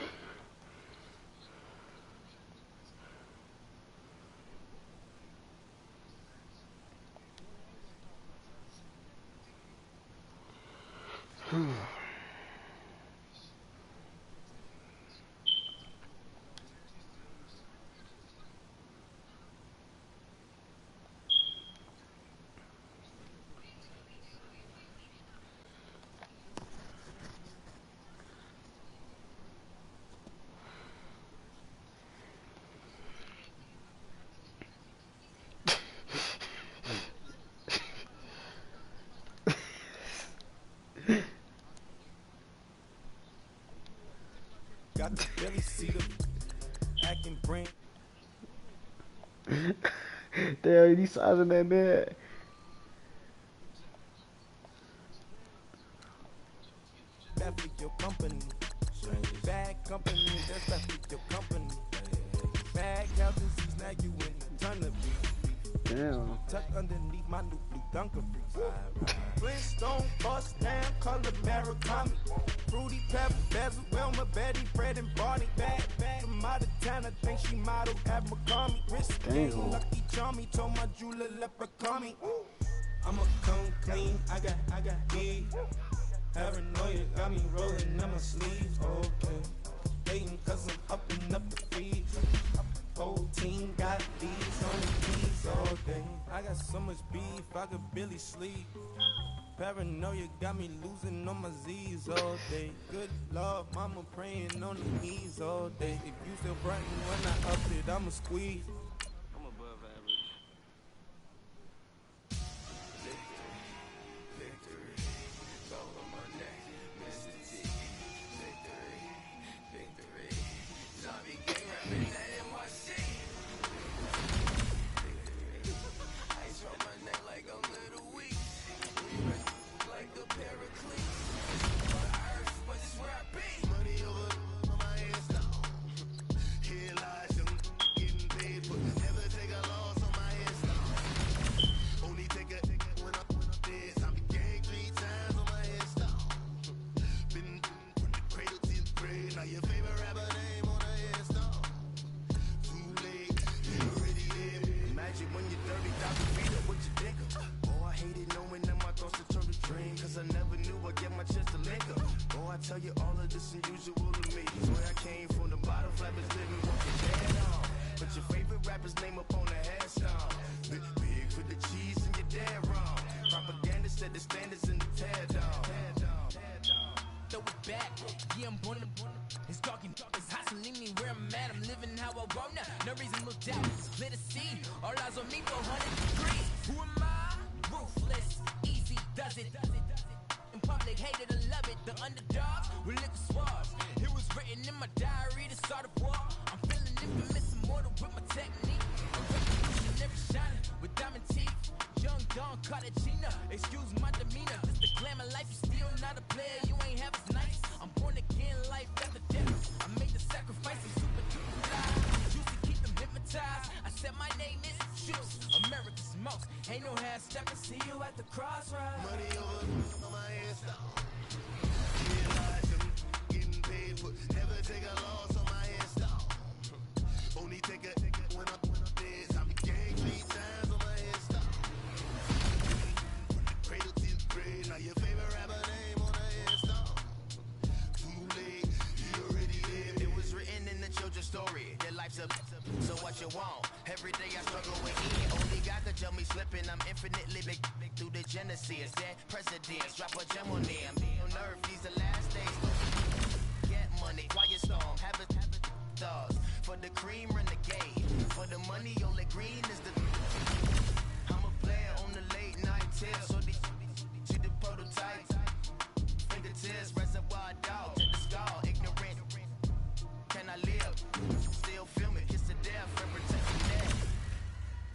Got the belly seat up, acting brain. Damn, these sizing that man. Bad for your company. Bad company, that's bad for your company. Bad Captain seats, now you in a ton of beef. Damn. Tucked underneath my new blue Dunker freeze. Flintstone bust down, color Murakami. Fruity pepper, bezel, Wilma, Betty, Fred, and Barney. Bad from out of town, I think she modeled at McCormick. Wrist game, Damn. lucky charmy, told my jeweler leprechaun. I'ma come clean, I got E. Paranoia got me rolling on my sleeves, okay. Dating cause I'm up and up the feed. Whole team got these on these all day. I got so much beef, I could barely sleep. Paranoia got me losing on my Z's all day. Good Lord, mama praying on the knees all day. If you still frontin' when I up it, I'ma squeeze. I'm above average. Tell you all of this unusual to me. Where I came from, the bottom flappers living walking dead on. But your favorite rapper's name up on the headstone. Big for the cheese and you're dead wrong. Propaganda set the standards in the tear down. Throw it back, yeah, I'm born to. It's dark and it's hot, so leave me where I'm at. I'm living how I want now. No reason to look down. It's clear to see. All eyes on me for 100 degrees. Who am I? Ruthless, easy, does it. In public, hated and love it. The underdogs with liquor swabs. It was written in my diary to start a war. I'm feeling infamous, immortal with my technique. A revolutionary shining with diamond teeth. Young Don Cartagena, excuse my demeanor. This the glamour life, you still not a player. You ain't half as nice. I'm born again, life after death. I made the sacrifice, I'm super duper fly. Used to keep them hypnotized. I said my name is Juice, America's most. Ain't no half stepping. See you at the crossroads. Money over my head stone. Getting paid for never take a loss on my head stone. Only take a when I'm dead. I be gang 3 times on my head stone. From the cradle to the flipping, I'm infinitely big through the genesis. Dead presidents, drop a gem on them. On earth, these the last days. Get money, quiet storm, have it stars. For the cream, renegade. For the money, only green is the. I'm a player on the late night tips. So these see the prototype. Fingertips, reservoir dog, check the skull, ignorant. Can I live? Still film it, kiss the death, and protect the neck.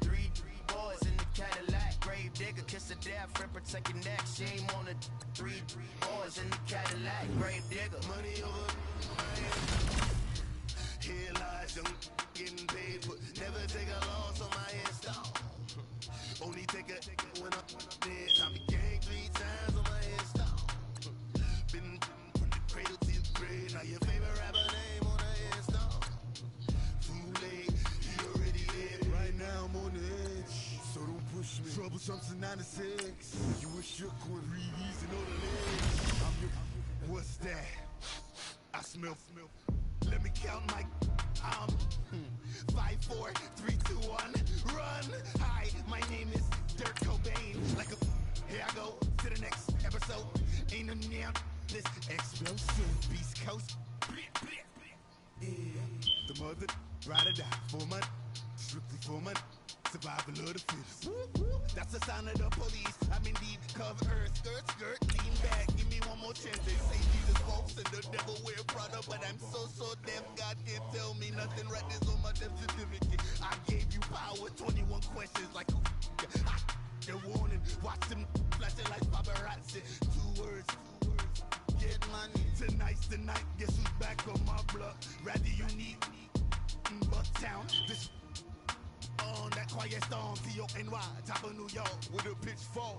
Three boys in the Cadillac, grave digger, kiss the death, and protect your neck. Shame on the three boys in the Cadillac, grave digger. Money over. Here lies young, getting paid, but never take a loss on my install. Only take a when I'm dead. Time to gang 3 times on my install. Been from the cradle to the grave. Now your favorite rapper name on the install. Too late, he already dead. Right now I'm on the edge, so don't push me. Trouble jumps in 96. You were shook when Reeves and all the legs. I'm your, what's that? I smell. Let me count my 5, 4, 3, 2, 1, run. Hi, my name is Dirk Cobain. Like a here I go to the next episode. Ain't no name this explosive Beast Coast. Yeah. The mother ride or die for money, strictly for money. Survival of the fittest. That's the sign of the police. I'm indeed cover earth, skirt, lean back. Give me one more chance. They say Jesus folks and the devil wear Prada, but I'm so deaf. God can't tell me nothing. Right this on my death certificate. I gave you power. 21 questions like the warning. Watch them flashing like paparazzi. 2 words. Get money. Tonight's the night. Guess who's back on my block? Rather you need Bucktown. This. On that quiet storm, T-O-N-Y, top of New York, with a pitchfork.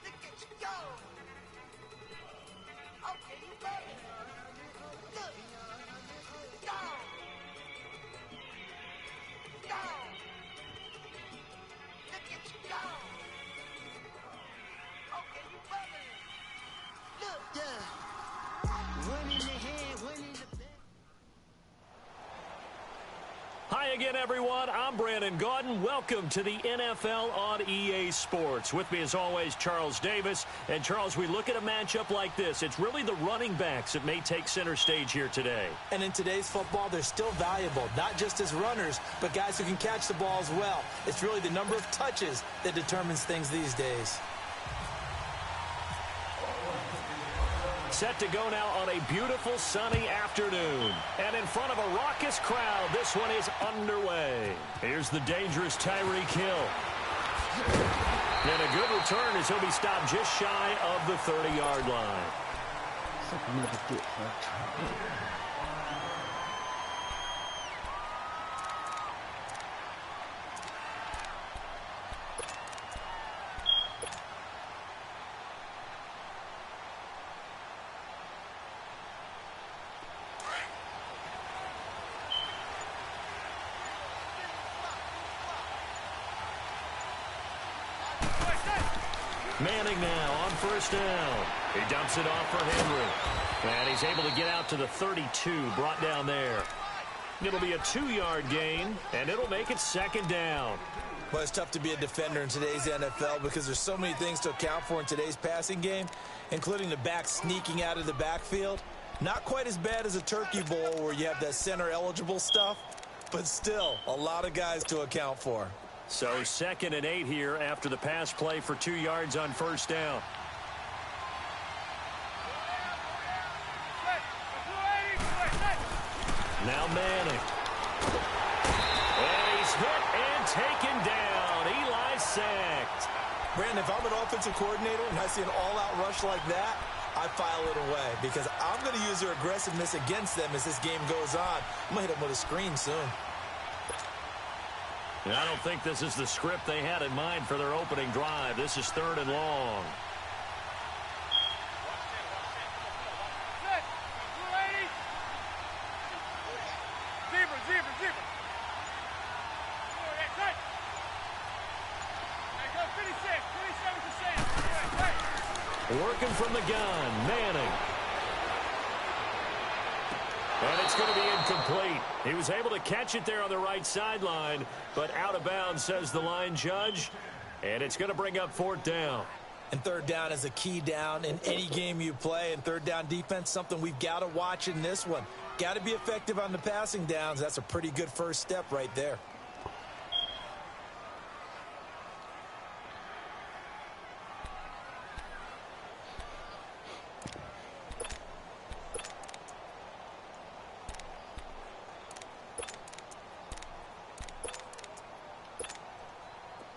Look at you go! Okay, you better. Look! Go! Go! Look at you go! Okay, you better. Look, yeah. Hi again, everyone. I'm Brandon Gaudin. Welcome to the NFL on EA Sports. With me, as always, Charles Davis. And, Charles, we look at a matchup like this. It's really the running backs that may take center stage here today. And in today's football, they're still valuable, not just as runners, but guys who can catch the ball as well. It's really the number of touches that determines things these days. Set to go now on a beautiful sunny afternoon. And in front of a raucous crowd, this one is underway. Here's the dangerous Tyreek Hill. And a good return as he'll be stopped just shy of the 30-yard line. Manning now on first down. He dumps it off for Henry. And he's able to get out to the 32, brought down there. It'll be a 2-yard gain, and it'll make it second down. Well, it's tough to be a defender in today's NFL because there's so many things to account for in today's passing game, including the back sneaking out of the backfield. Not quite as bad as a Turkey Bowl where you have that center-eligible stuff, but still a lot of guys to account for. So 2nd and 8 here after the pass play for 2 yards on first down. Now Manning. And he's hit and taken down. Eli sacked. Brandon, if I'm an offensive coordinator and I see an all-out rush like that, I file it away because I'm going to use their aggressiveness against them as this game goes on. I'm going to hit them with a screen soon. And I don't think this is the script they had in mind for their opening drive. This is 3rd and long. Working from the gun, Manning. And it's going to be incomplete. He was able to catch it there on the right sideline, but out of bounds, says the line judge. And it's going to bring up 4th down. And 3rd down is a key down in any game you play. And 3rd down defense, something we've got to watch in this one. Got to be effective on the passing downs. That's a pretty good first step right there.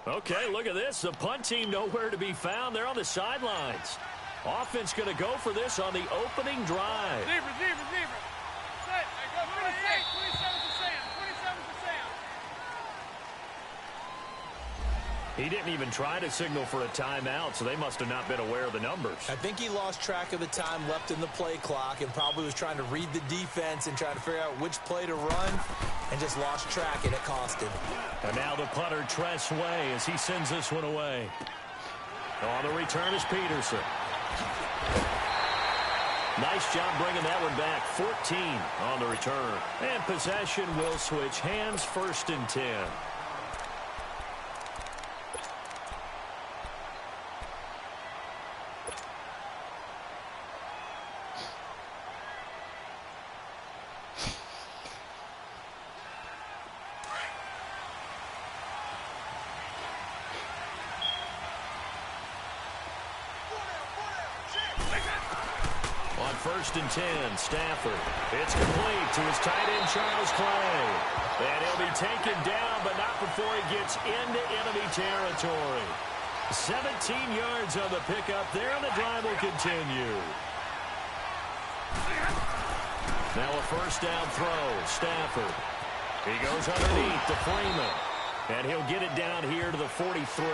Okay, look at this. The punt team nowhere to be found. They're on the sidelines. Offense going to go for this on the opening drive. Receiver. Set. Go 28. 27%. He didn't even try to signal for a timeout, so they must have not been aware of the numbers. I think he lost track of the time left in the play clock and probably was trying to read the defense and trying to figure out which play to run and just lost track, and it cost him. And now the punter, Tress Way, as he sends this one away. On the return is Peterson. Nice job bringing that one back. 14 on the return. And possession will switch hands. 1st and 10. On 1st and 10, Stafford. It's complete to his tight end, Charles Clay. And he'll be taken down, but not before he gets into enemy territory. 17 yards on the pickup there, and the drive will continue. Now a 1st down throw, Stafford. He goes underneath to Freeman. And he'll get it down here to the 43.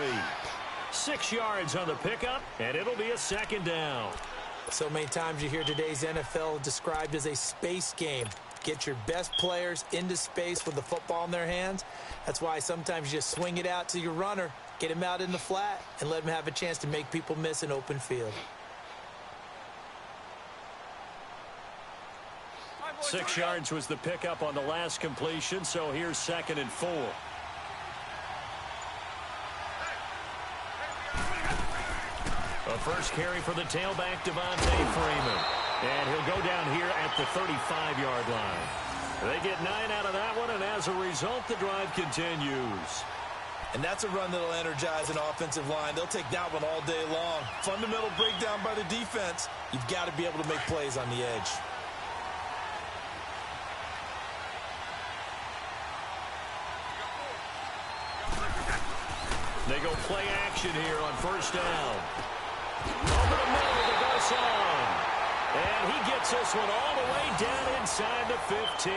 6 yards on the pickup, and it'll be a 2nd down. So many times you hear today's NFL described as a space game. Get your best players into space with the football in their hands. That's why sometimes you just swing it out to your runner, get him out in the flat, and let him have a chance to make people miss an open field. 6 yards was the pickup on the last completion, so here's 2nd and 4. A first carry for the tailback, Devontae Freeman. And he'll go down here at the 35-yard line. They get 9 out of that one, and as a result, the drive continues. And that's a run that'll energize an offensive line. They'll take that one all day long. Fundamental breakdown by the defense. You've got to be able to make plays on the edge. They go play action here on 1st down. Over the middle to Garcon. And he gets this one all the way down inside the 15.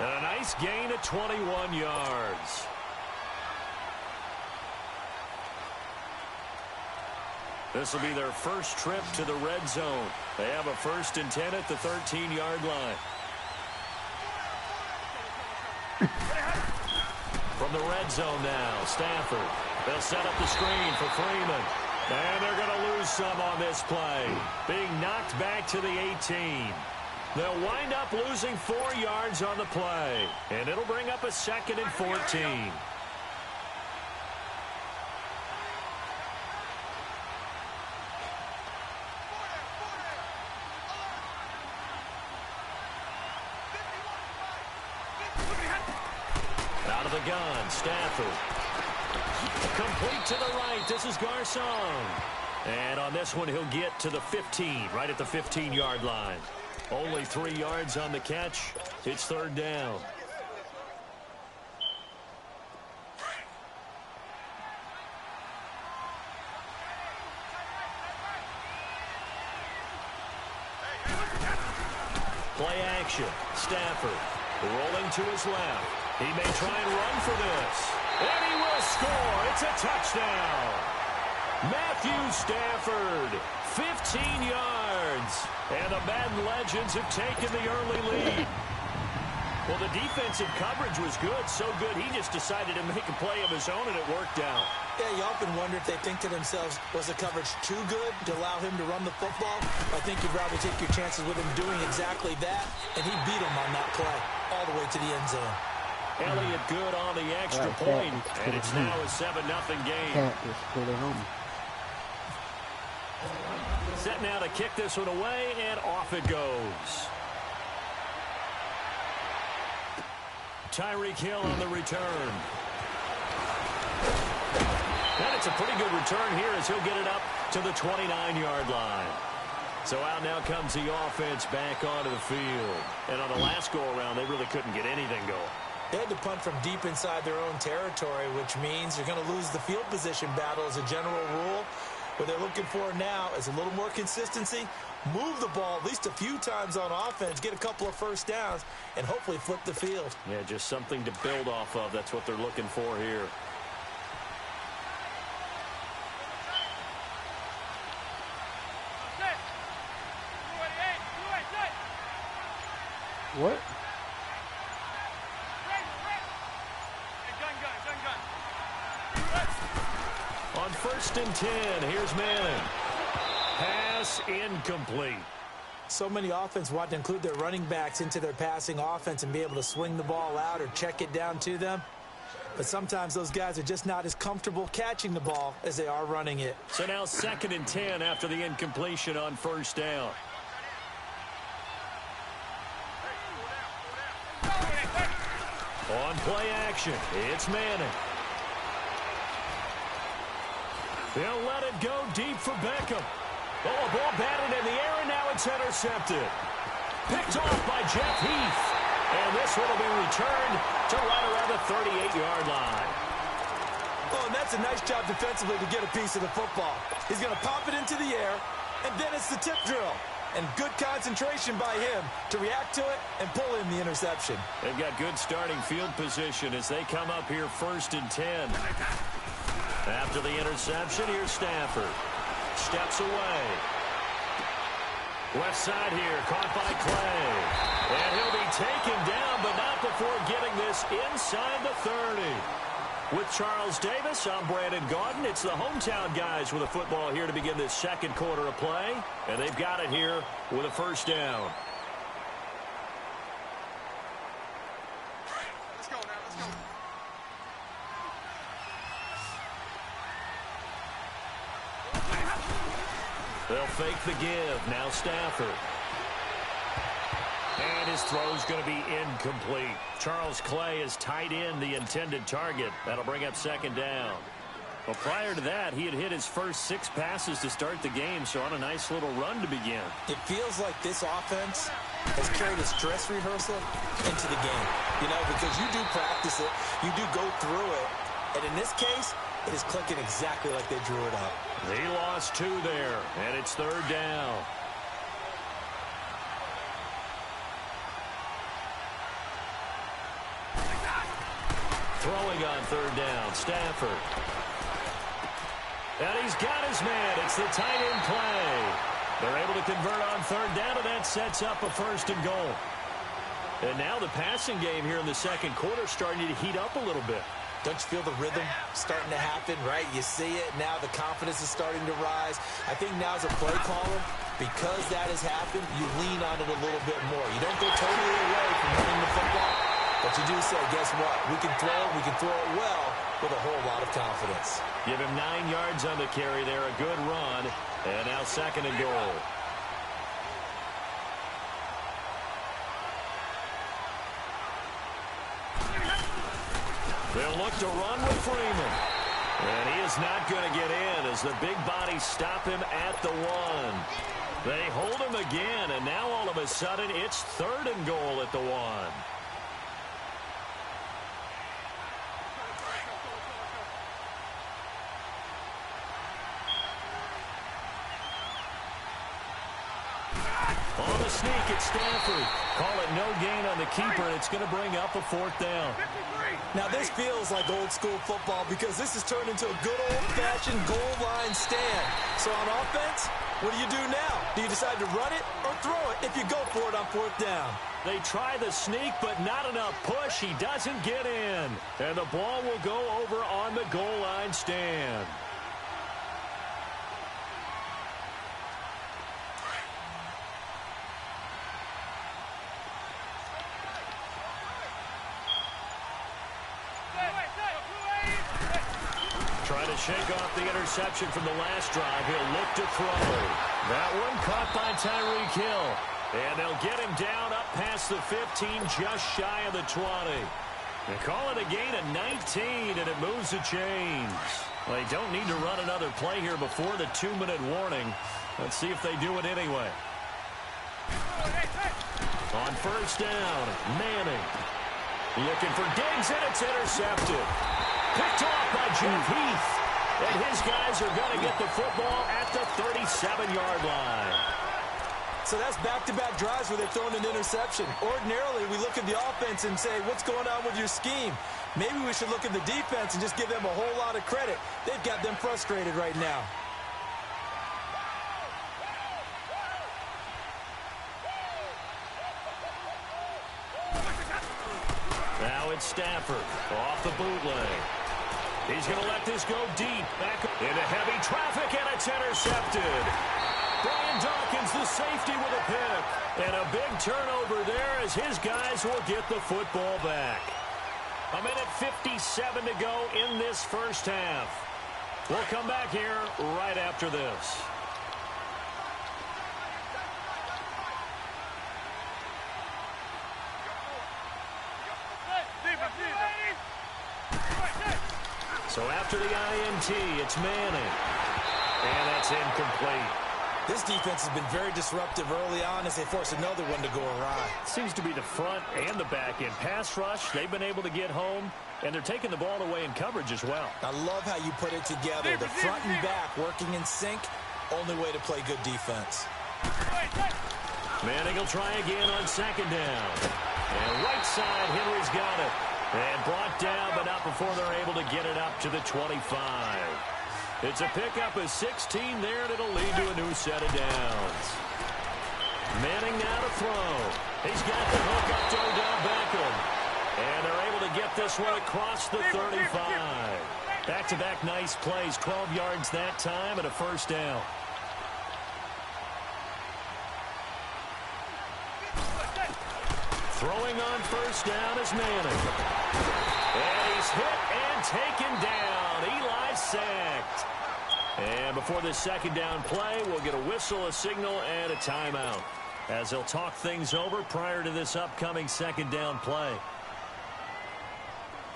And a nice gain of 21 yards. This will be their first trip to the red zone. They have a 1st and 10 at the 13-yard line. From the red zone now, Stafford. They'll set up the screen for Freeman. And they're going to lose some on this play. Being knocked back to the 18. They'll wind up losing 4 yards on the play. And it'll bring up a 2nd and 14. Out of the gun, Stafford. Complete to the right. This is Garcon. And on this one, he'll get to the 15, right at the 15-yard line. Only 3 yards on the catch. It's 3rd down. Play action. Stafford rolling to his left. He may try and run for this. And he will score. It's a touchdown. Matthew Stafford, 15 yards. And the Madden Legends have taken the early lead. Well, the defensive coverage was good, so good he just decided to make a play of his own, and it worked out. Yeah, you often wonder if they think to themselves, was the coverage too good to allow him to run the football? I think you'd rather take your chances with him doing exactly that, and he beat him on that play all the way to the end zone. Elliott good on the extra point, and it's now a 7-0 game. Set now to kick this one away, and off it goes. Tyreek Hill on the return. And it's a pretty good return here as he'll get it up to the 29-yard line. So out now comes the offense back onto the field. And on the last go-around, they really couldn't get anything going. They had to punt from deep inside their own territory, which means you're going to lose the field position battle as a general rule. What they're looking for now is a little more consistency, move the ball at least a few times on offense, get a couple of first downs, and hopefully flip the field. Yeah, just something to build off of. That's what they're looking for here. What? On 1st and 10, here's Manning. Pass incomplete. So many offense want to include their running backs into their passing offense and be able to swing the ball out or check it down to them. But sometimes those guys are just not as comfortable catching the ball as they are running it. So now 2nd and 10 after the incompletion on 1st down. On play action, it's Manning. They'll let it go deep for Beckham. Oh, a ball batted in the air, and now it's intercepted. Picked off by Jeff Heath. And this one will be returned to right around the 38-yard line. Oh, and that's a nice job defensively to get a piece of the football. He's going to pop it into the air, and then it's the tip drill. And good concentration by him to react to it and pull in the interception. They've got good starting field position as they come up here 1st and 10. After the interception, here's Stafford. Steps away. Left side here, caught by Clay. And he'll be taken down, but not before getting this inside the 30. With Charles Davis, I'm Brandon Gaudin. It's the hometown guys with a football here to begin this second quarter of play. And they've got it here with a 1st down. Let's go now, let's go. They'll fake the give. Now Stafford. And his throw's going to be incomplete. Charles Clay is tight in the intended target. That'll bring up 2nd down. Well, prior to that, he had hit his first 6 passes to start the game, so on a nice little run to begin. It feels like this offense has carried a stress rehearsal into the game. You know, because you do practice it, you do go through it, and in this case, it is clicking exactly like they drew it up. He lost 2 there, and it's 3rd down. Throwing on 3rd down, Stafford. And he's got his man. It's the tight end Clay. They're able to convert on 3rd down, and that sets up a 1st and goal. And now the passing game here in the second quarter is starting to heat up a little bit. Don't you feel the rhythm starting to happen, right? You see it. Now the confidence is starting to rise. I think now as a play caller, because that has happened, you lean on it a little bit more. You don't go totally away from running the football, but you do say, guess what? We can throw it well with a whole lot of confidence. Give him 9 yards on the carry there, a good run, and now 2nd and goal. They'll look to run with Freeman. And he is not going to get in as the big bodies stop him at the 1. They hold him again, and now all of a sudden it's 3rd and goal at the 1. On the sneak, it's Stafford. Call it no gain on the keeper, and it's going to bring up a 4th down. Now this feels like old school football because this has turned into a good old-fashioned goal line stand. So on offense, What do you do now? Do you decide to run it or throw it if you go for it on 4th down? They try the sneak, but not enough push. He doesn't get in. And the ball will go over on the goal line stand. Trying to shake off the interception from the last drive. He'll look to throw. That one caught by Tyreek Hill. And they'll get him down up past the 15, just shy of the 20. They call it a gain of 19, and it moves the chains. They don't need to run another play here before the 2-minute warning. Let's see if they do it anyway. On 1st down, Manning. Looking for Diggs, and it's intercepted. Picked off by Jeff Heath. And his guys are going to get the football at the 37-yard line. So that's back-to-back drives where they've thrown an interception. Ordinarily, we look at the offense and say, what's going on with your scheme? Maybe we should look at the defense and just give them a whole lot of credit. They've got them frustrated right now. Now it's Stafford off the bootleg. He's going to let this go deep. Back into heavy traffic, and it's intercepted. Brian Dawkins, the safety, with a pick. And a big turnover there as his guys will get the football back. 1:57 to go in this first half. We'll come back here right after this. So after the INT, it's Manning. And that's incomplete. This defense has been very disruptive early on as they force another one to go awry. Seems to be the front and the back end. Pass rush, they've been able to get home, and they're taking the ball away in coverage as well. I love how you put it together. The front and back working in sync, only way to play good defense. Manning will try again on 2nd down. And right side, Henry's got it. And brought down, but not before they're able to get it up to the 25. It's a pickup of 16 there, and it'll lead to a new set of downs. Manning now to throw. He's got the hook up to Odell Beckham. And they're able to get this one across the 35. Back-to-back nice plays, 12 yards that time, and a 1st down. Throwing on 1st down is Manning. And he's hit and taken down. Eli sacked. And before this 2nd down play, we'll get a whistle, a signal, and a timeout, as they'll talk things over prior to this upcoming 2nd down play.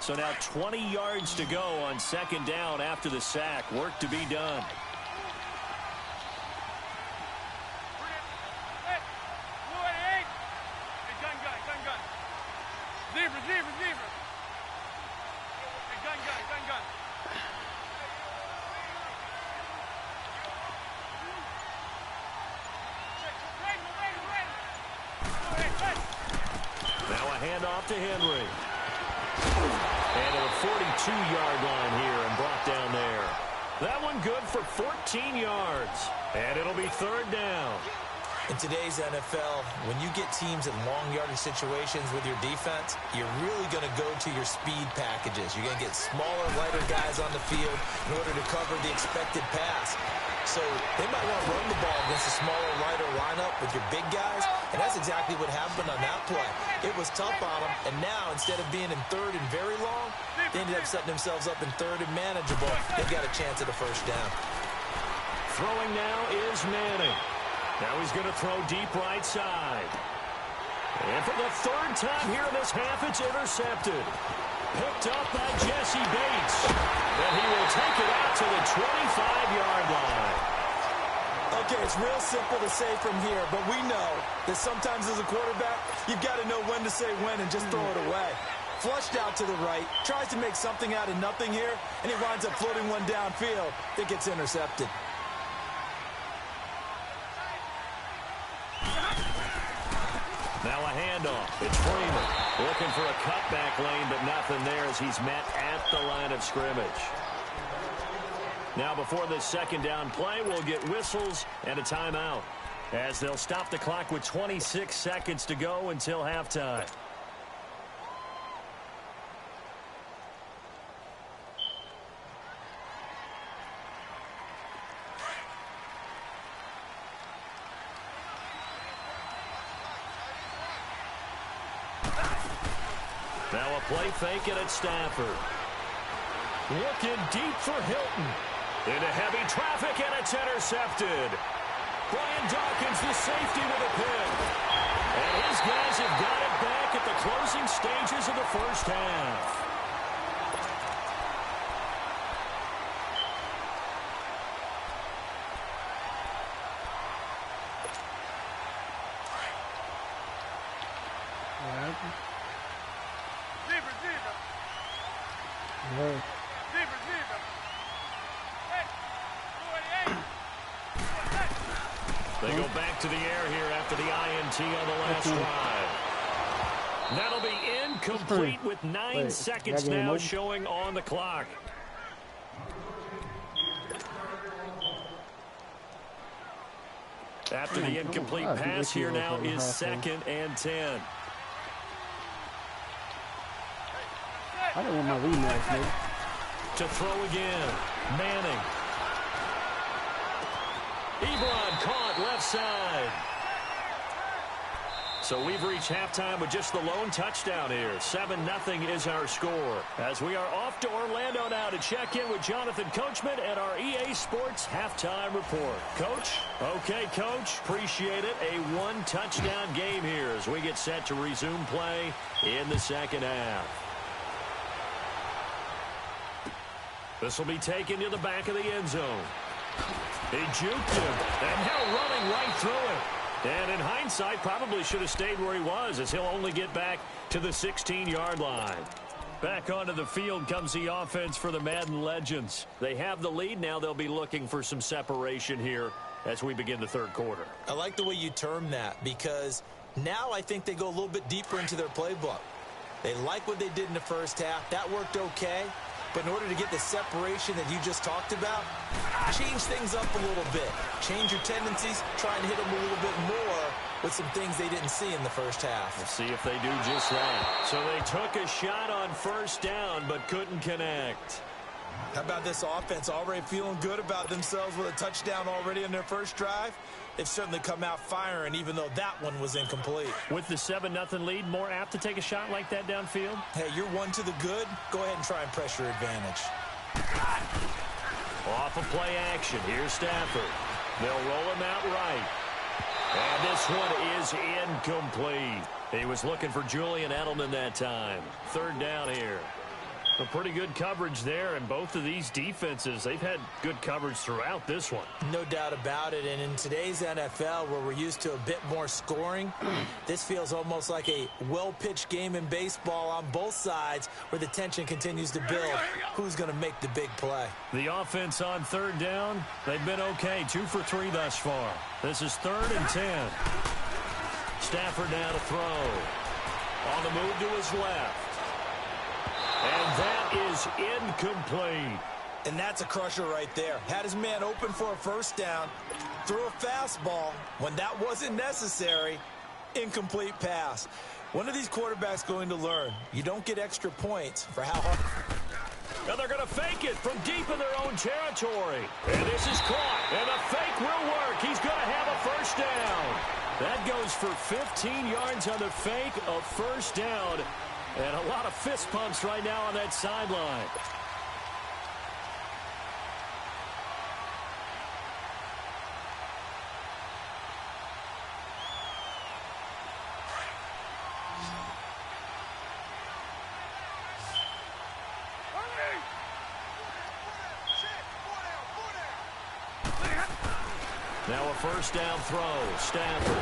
So now 20 yards to go on 2nd down after the sack. Work to be done. Now a handoff to Henry. And at a 42-yard line here and brought down there. That one good for 14 yards. And it'll be 3rd down. In today's NFL, when you get teams in long yardage situations with your defense, you're really going to go to your speed packages. You're going to get smaller, lighter guys on the field in order to cover the expected pass. So they might want to run the ball against a smaller, lighter lineup with your big guys, and that's exactly what happened on that play. It was tough on them, and now instead of being in 3rd and very long, they ended up setting themselves up in 3rd and manageable. They've got a chance at a 1st down. Throwing now is Manning. Now he's going to throw deep right side. And for the 3rd time here in this half, it's intercepted. Picked up by Jesse Bates. And he will take it out to the 25-yard line. Okay, it's real simple to say from here, but we know that sometimes as a quarterback, you've got to know when to say when and just throw it away. Flushed out to the right, tries to make something out of nothing here, and he winds up floating one downfield that gets intercepted. Now a handoff. It's Freeman looking for a cutback lane, but nothing there as he's met at the line of scrimmage. Now, before this second down play, we'll get whistles and a timeout, as they'll stop the clock with 26 seconds to go until halftime. Now a play fake it at Stafford. Looking deep for Hilton. Into heavy traffic, and it's intercepted. Brian Dawkins, the safety, with a pick. And his guys have got it back at the closing stages of the first half. They go back to the air here after the INT on the last drive. That'll be incomplete with 9 seconds now showing on the clock. After the incomplete pass, here now is 2nd and 10. I don't want my rematch, man. To throw again. Manning. Ebron caught left side. So we've reached halftime with just the lone touchdown here. 7-0 is our score. As we are off to Orlando now to check in with Jonathan Coachman at our EA Sports Halftime Report. Coach? Okay, Coach. Appreciate it. A one-touchdown game here as we get set to resume play in the second half. This will be taken to the back of the end zone. He juked him, and now running right through it. And in hindsight, probably should have stayed where he was, as he'll only get back to the 16-yard line. Back onto the field comes the offense for the Madden Legends. They have the lead. Now they'll be looking for some separation here as we begin the third quarter. I like the way you term that, because now I think they go a little bit deeper into their playbook. They like what they did in the first half. That worked okay. But in order to get the separation that you just talked about, change things up a little bit. Change your tendencies, try and hit them a little bit more with some things they didn't see in the first half. We'll see if they do just that. So they took a shot on first down but couldn't connect. How about this offense already feeling good about themselves with a touchdown already in their first drive? They've certainly come out firing, even though that one was incomplete. With the 7-0 lead, more apt to take a shot like that downfield? Hey, you're one to the good. Go ahead and try and press your advantage. Off of play action. Here's Stafford. They'll roll him out right. And this one is incomplete. He was looking for Julian Edelman that time. Third down here. A pretty good coverage there, and both of these defenses, they've had good coverage throughout this one. No doubt about it, and in today's NFL, where we're used to a bit more scoring, this feels almost like a well-pitched game in baseball on both sides, where the tension continues to build. Who's going to make the big play? The offense on third down, they've been okay, 2 for 3 thus far. This is 3rd and 10. Stafford now to throw. On the move to his left. And that is incomplete. And that's a crusher right there. Had his man open for a first down, threw a fastball when that wasn't necessary. Incomplete pass. When are these quarterbacks going to learn? You don't get extra points for how hard. And they're going to fake it from deep in their own territory. And this is caught. And the fake will work. He's going to have a first down. That goes for 15 yards on the fake, a first down. And a lot of fist pumps right now on that sideline. Now a first down throw. Stafford.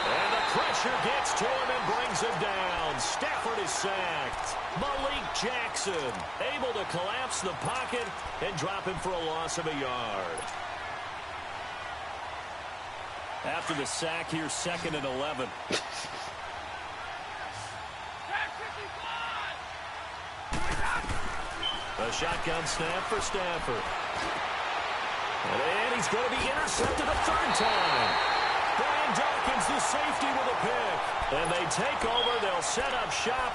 And the pressure gets to him and brings him down. Stafford is sacked. Malik Jackson able to collapse the pocket and drop him for a loss of a yard. After the sack, here's 2nd and 11. A shotgun snap for Stafford. And he's going to be intercepted a third time. Brian Dawkins, the safety, with a pick. And they take over. They'll set up shop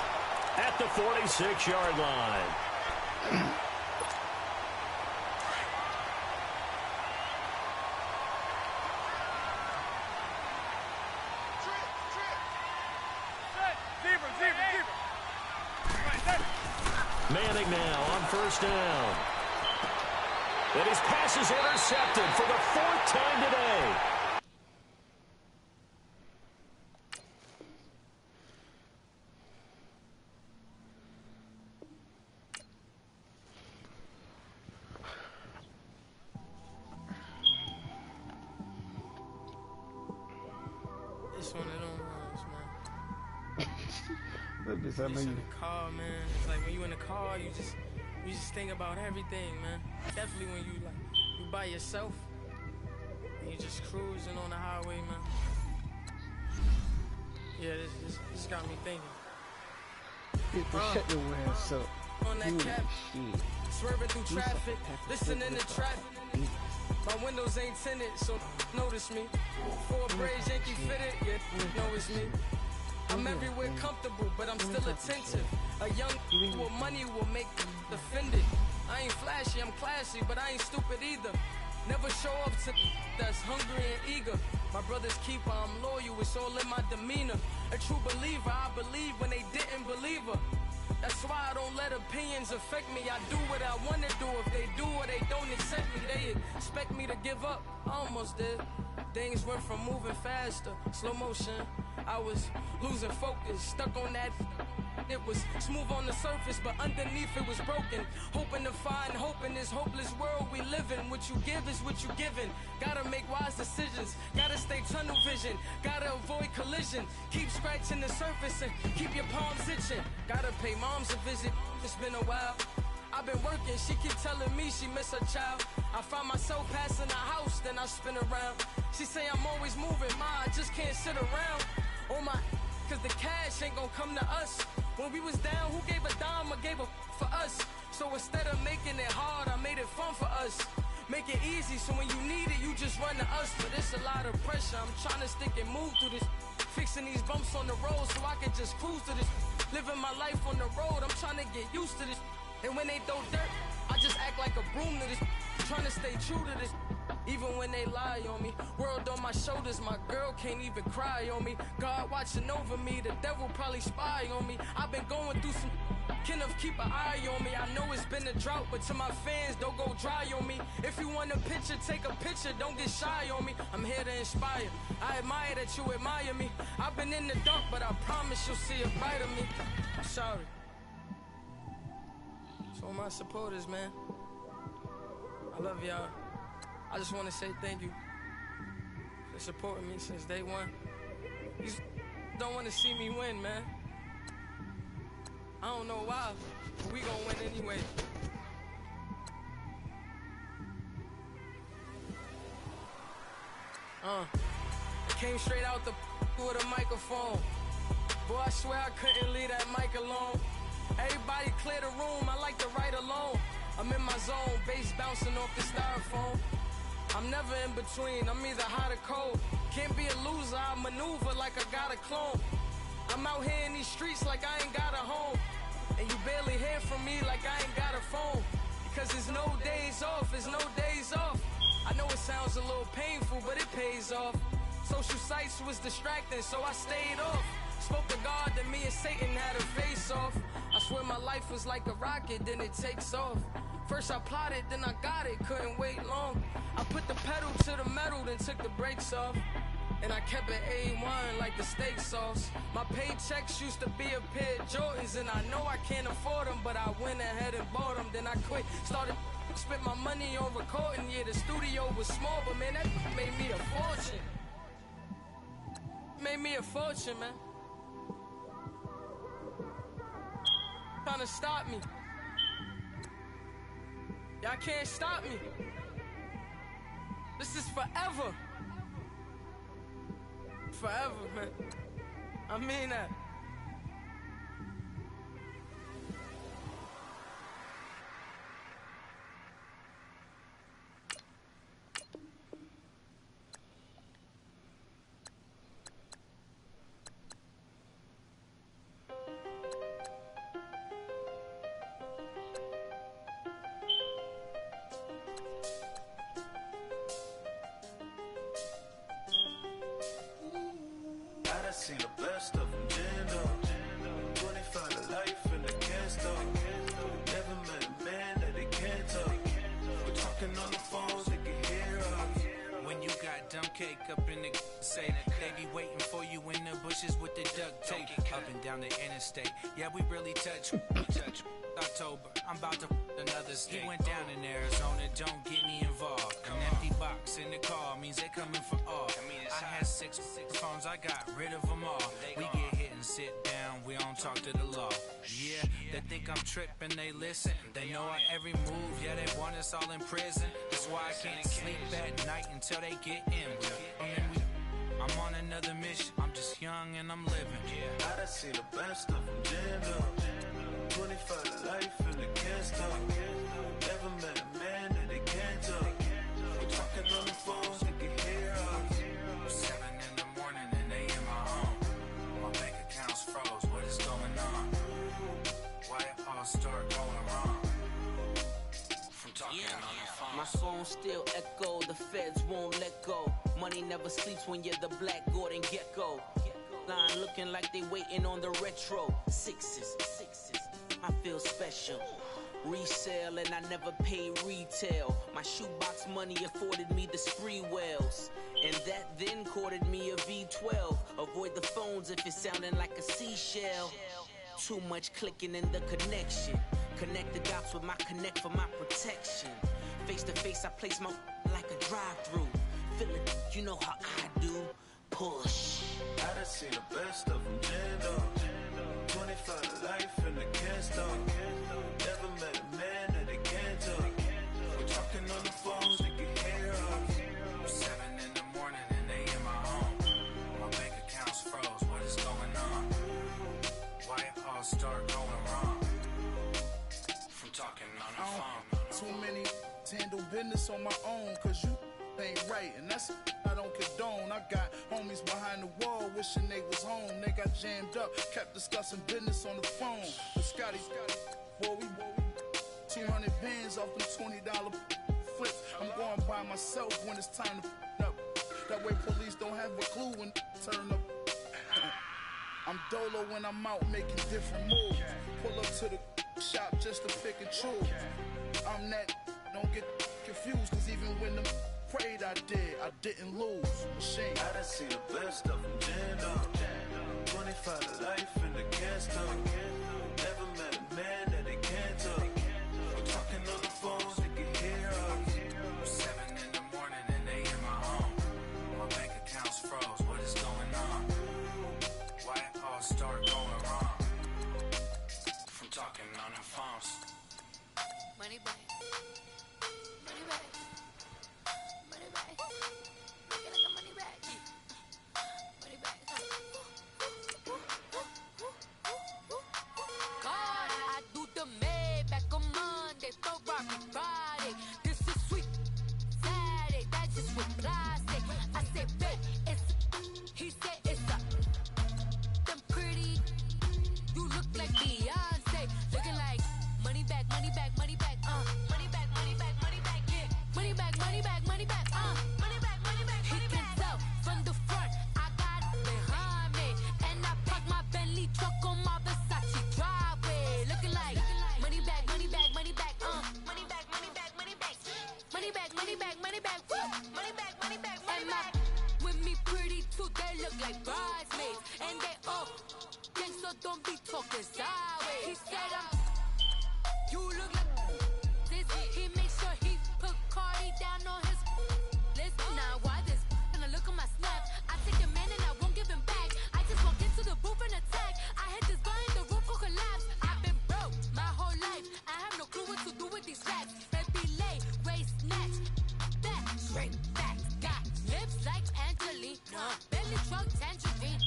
at the 46-yard line. Manning now on first down. And his pass is intercepted for the fourth time today. It's one of them ones, man. Look, this, I know It's in you. the car, man. It's like when you in the car, you just think about everything, man. Definitely when you by yourself and you just cruising on the highway, man. Yeah, this got me thinking. People, shut your ass up. On that cap, Shit. swerving through traffic, listening to traffic. My windows ain't tinted, so notice me. For a braid, Yankee fitted, yeah, know it's me. I'm everywhere comfortable, but I'm still attentive. A young with money will make offended. I ain't flashy, I'm classy, but I ain't stupid either. Never show up to that's hungry and eager. My brother's keeper, I'm loyal, it's all in my demeanor. A true believer, I believe when they didn't believe her. That's why I don't let opinions affect me. I do what I want to do. If they do or they don't accept me, they expect me to give up. I almost did. Things went from moving faster, slow motion. I was losing focus, stuck on that. It was smooth on the surface, but underneath it was broken. Hoping to find hope in this hopeless world we live in. What you give is what you given. Gotta make wise decisions. Gotta stay tunnel vision. Gotta avoid collision. Keep scratching the surface and keep your palms itching. Gotta pay moms a visit. It's been a while. I've been working, she keep telling me she miss her child. I find myself passing the house, then I spin around. She say I'm always moving, ma, I just can't sit around. Oh my, cause the cash ain't gonna come to us. When we was down, who gave a dime or gave a for us? So instead of making it hard, I made it fun for us. Make it easy, so when you need it, you just run to us. But it's a lot of pressure, I'm trying to stick and move through this. Fixing these bumps on the road so I can just cruise to this. Living my life on the road, I'm trying to get used to this. And when they throw dirt, I just act like a broom to this. Trying to stay true to this. Even when they lie on me. World on my shoulders, my girl can't even cry on me. God watching over me, the devil probably spy on me. I've been going through some. Can of keep an eye on me. I know it's been a drought, but to my fans, don't go dry on me. If you want a picture, take a picture, don't get shy on me. I'm here to inspire. I admire that you admire me. I've been in the dark, but I promise you'll see a brighter me. I'm sorry. So my supporters, man, I love y'all. I just want to say thank you for supporting me since day one. You don't want to see me win, man. I don't know why, but we gonna win anyway. I came straight out the with a microphone. Boy, I swear I couldn't leave that mic alone. Everybody clear the room, I like to write alone. I'm in my zone, bass bouncing off the styrofoam. I'm never in between, I'm either hot or cold. Can't be a loser, I maneuver like I got a clone. I'm out here in these streets like I ain't got a home. And you barely hear from me like I ain't got a phone. Because there's no days off, there's no days off. I know it sounds a little painful, but it pays off. Social sites was distracting, so I stayed off. Spoke to God that me and Satan had a face off. I swear my life was like a rocket, then it takes off. First I plotted, then I got it, couldn't wait long. I put the pedal to the metal, then took the brakes off. And I kept it A1 like the steak sauce. My paychecks used to be a pair of Jordans, and I know I can't afford them, but I went ahead and bought them. Then I quit, started spent my money on recording. Yeah, the studio was small, but man, that made me a fortune. Made me a fortune, man. Trying to stop me. Y'all can't stop me. This is forever. Forever, man. I mean that. cake up in the say they be waiting for you in the bushes with the duct tape up and down the interstate. Yeah, we really touch October. I'm about to another state. He went down in Arizona, don't get me involved. An empty box in the car means they coming for all. I had six phones, I got rid of them all. We get hit and sit down, we don't talk to the law. Yeah, they think I'm tripping, they listen. They know our every move, yeah, they want us all in prison. That's why I can't sleep at night until they get in. I'm on another mission, I'm just young and I'm living. I done seen the best of them jammed up. 25 to life and they can't stop. Never met a man that they can't talk. We're talking on the phones, they can hear us. 7 in the morning and they in my home. My bank account's froze, what is going on? Why it all start going wrong? From talking on the phone. My phone still echo, the feds won't let go. Money never sleeps when you're the Black Gordon Gecko. Line looking like they waiting on the retro. Sixes, I feel special. Resale and I never paid retail. My shoebox money afforded me the spree wells. And that then courted me a V12. Avoid the phones if it's sounding like a seashell. Too much clicking in the connection. Connect the dots with my connect for my protection. Face to face, I place my like a drive-through. Feel it, you know how I do. Push. I done seen the best of them jammed up. 25 to life and they can't stop. Never met a man that they can't talk. We're talking on the phones, they can hear us. 7 in the morning and they in my home. My bank account's froze, what is going on? Why it all start going wrong? From talking on the phone. Too many handle business on my own, cause you ain't right, and that's I don't condone. I got homies behind the wall wishing they was home. They got jammed up, kept discussing business on the phone. But Scotty, boy, we 200 bands off them $20 flips. I'm going by myself when it's time to up. That way police don't have a clue when turn up. I'm dolo when I'm out making different moves. Pull up to the shop just to pick and choose. I'm that, don't get confused, cause even when the prayed I didn't lose. Machine. I done seen the best of them jammed up. 25 to life and they can't stop. Never met a man that they can't talk. We're talking on the phones, they can hear us. 7 in the morning and they in my home. My bank account's froze, what is going on? Why it all start going wrong? From talking on the phones. Money back. Money back. Money back. Making like a money back. Money back. God, I do the Maybach on Monday, Ferrari Friday. This is sweet Saturday, that's just with plastic. I said, babe, it's he said it's a them pretty. You look like Beyonce, looking like money back, money back, money back, money back, money back, money back, yeah, money back, money back, money back, money back, money back, money back. He can tell from the front, I got it behind me, and I park my Bentley truck on my Versace driveway, looking like money back, money back, money back, money back, money back, money back, money back, money back, money back, money back, money back, money back. With me pretty too, they look like bridesmaids, and they all gangsta, don't be talking sideways. He said you look like this. He makes sure he put Cardi down on his list. Now why this? Gonna look at my snap. I take a man and I won't give him back. I just walked into the booth and attack. I hit this button, the roof will collapse. I've been broke my whole life. I have no clue what to do with these racks. Baby lay, waist snatch, back, straight back. Got lips like Angelina, belly truck tangerine.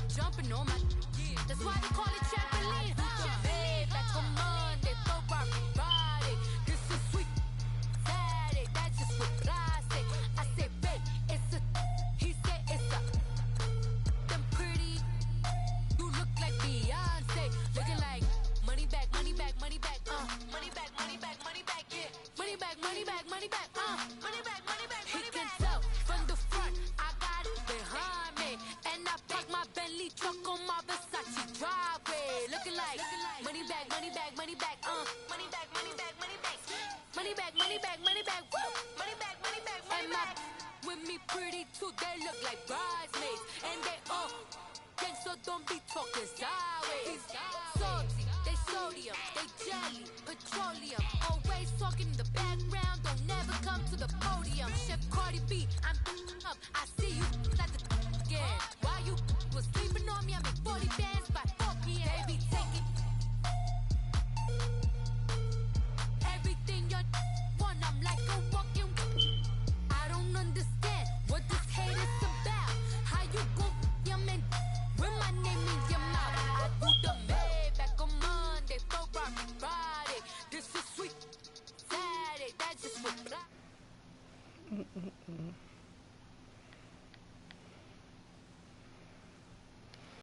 Jumping on my, that's why they call it trampoline. Back on Monday, Ferrari Friday. This is sweet Saturday, that's just with plastic. I said, babe, it's a, he said it's a, them pretty. You look like Beyonce, looking like money back, money back, money back, money back, money back, money back, yeah, money back, money back, money back, money back, money back, money back. He can tell from the front, I got it behind me, and I park my Bentley truck on my Versace driveway, looking like money back, money back, money back, money back, money back, money back, money back, money back, money back, money back, money back, money back. With me. pretty too, they look like bridesmaids. And they all gang, so don't be talking sideways. Salty, they sodium, they jelly, petroleum. Always talking in the background, don't never come to the podium. Chef Cardi B, I'm up, I see you at the again. While you was sleeping on me, I make 40 bands by 4 p.m. They be taking everything you want, I'm like a walking. I don't understand what this hate is about. How you go your man with my name in your mouth? I do the Maybach on Monday, for rock Friday. This is sweet Saturday, that's just what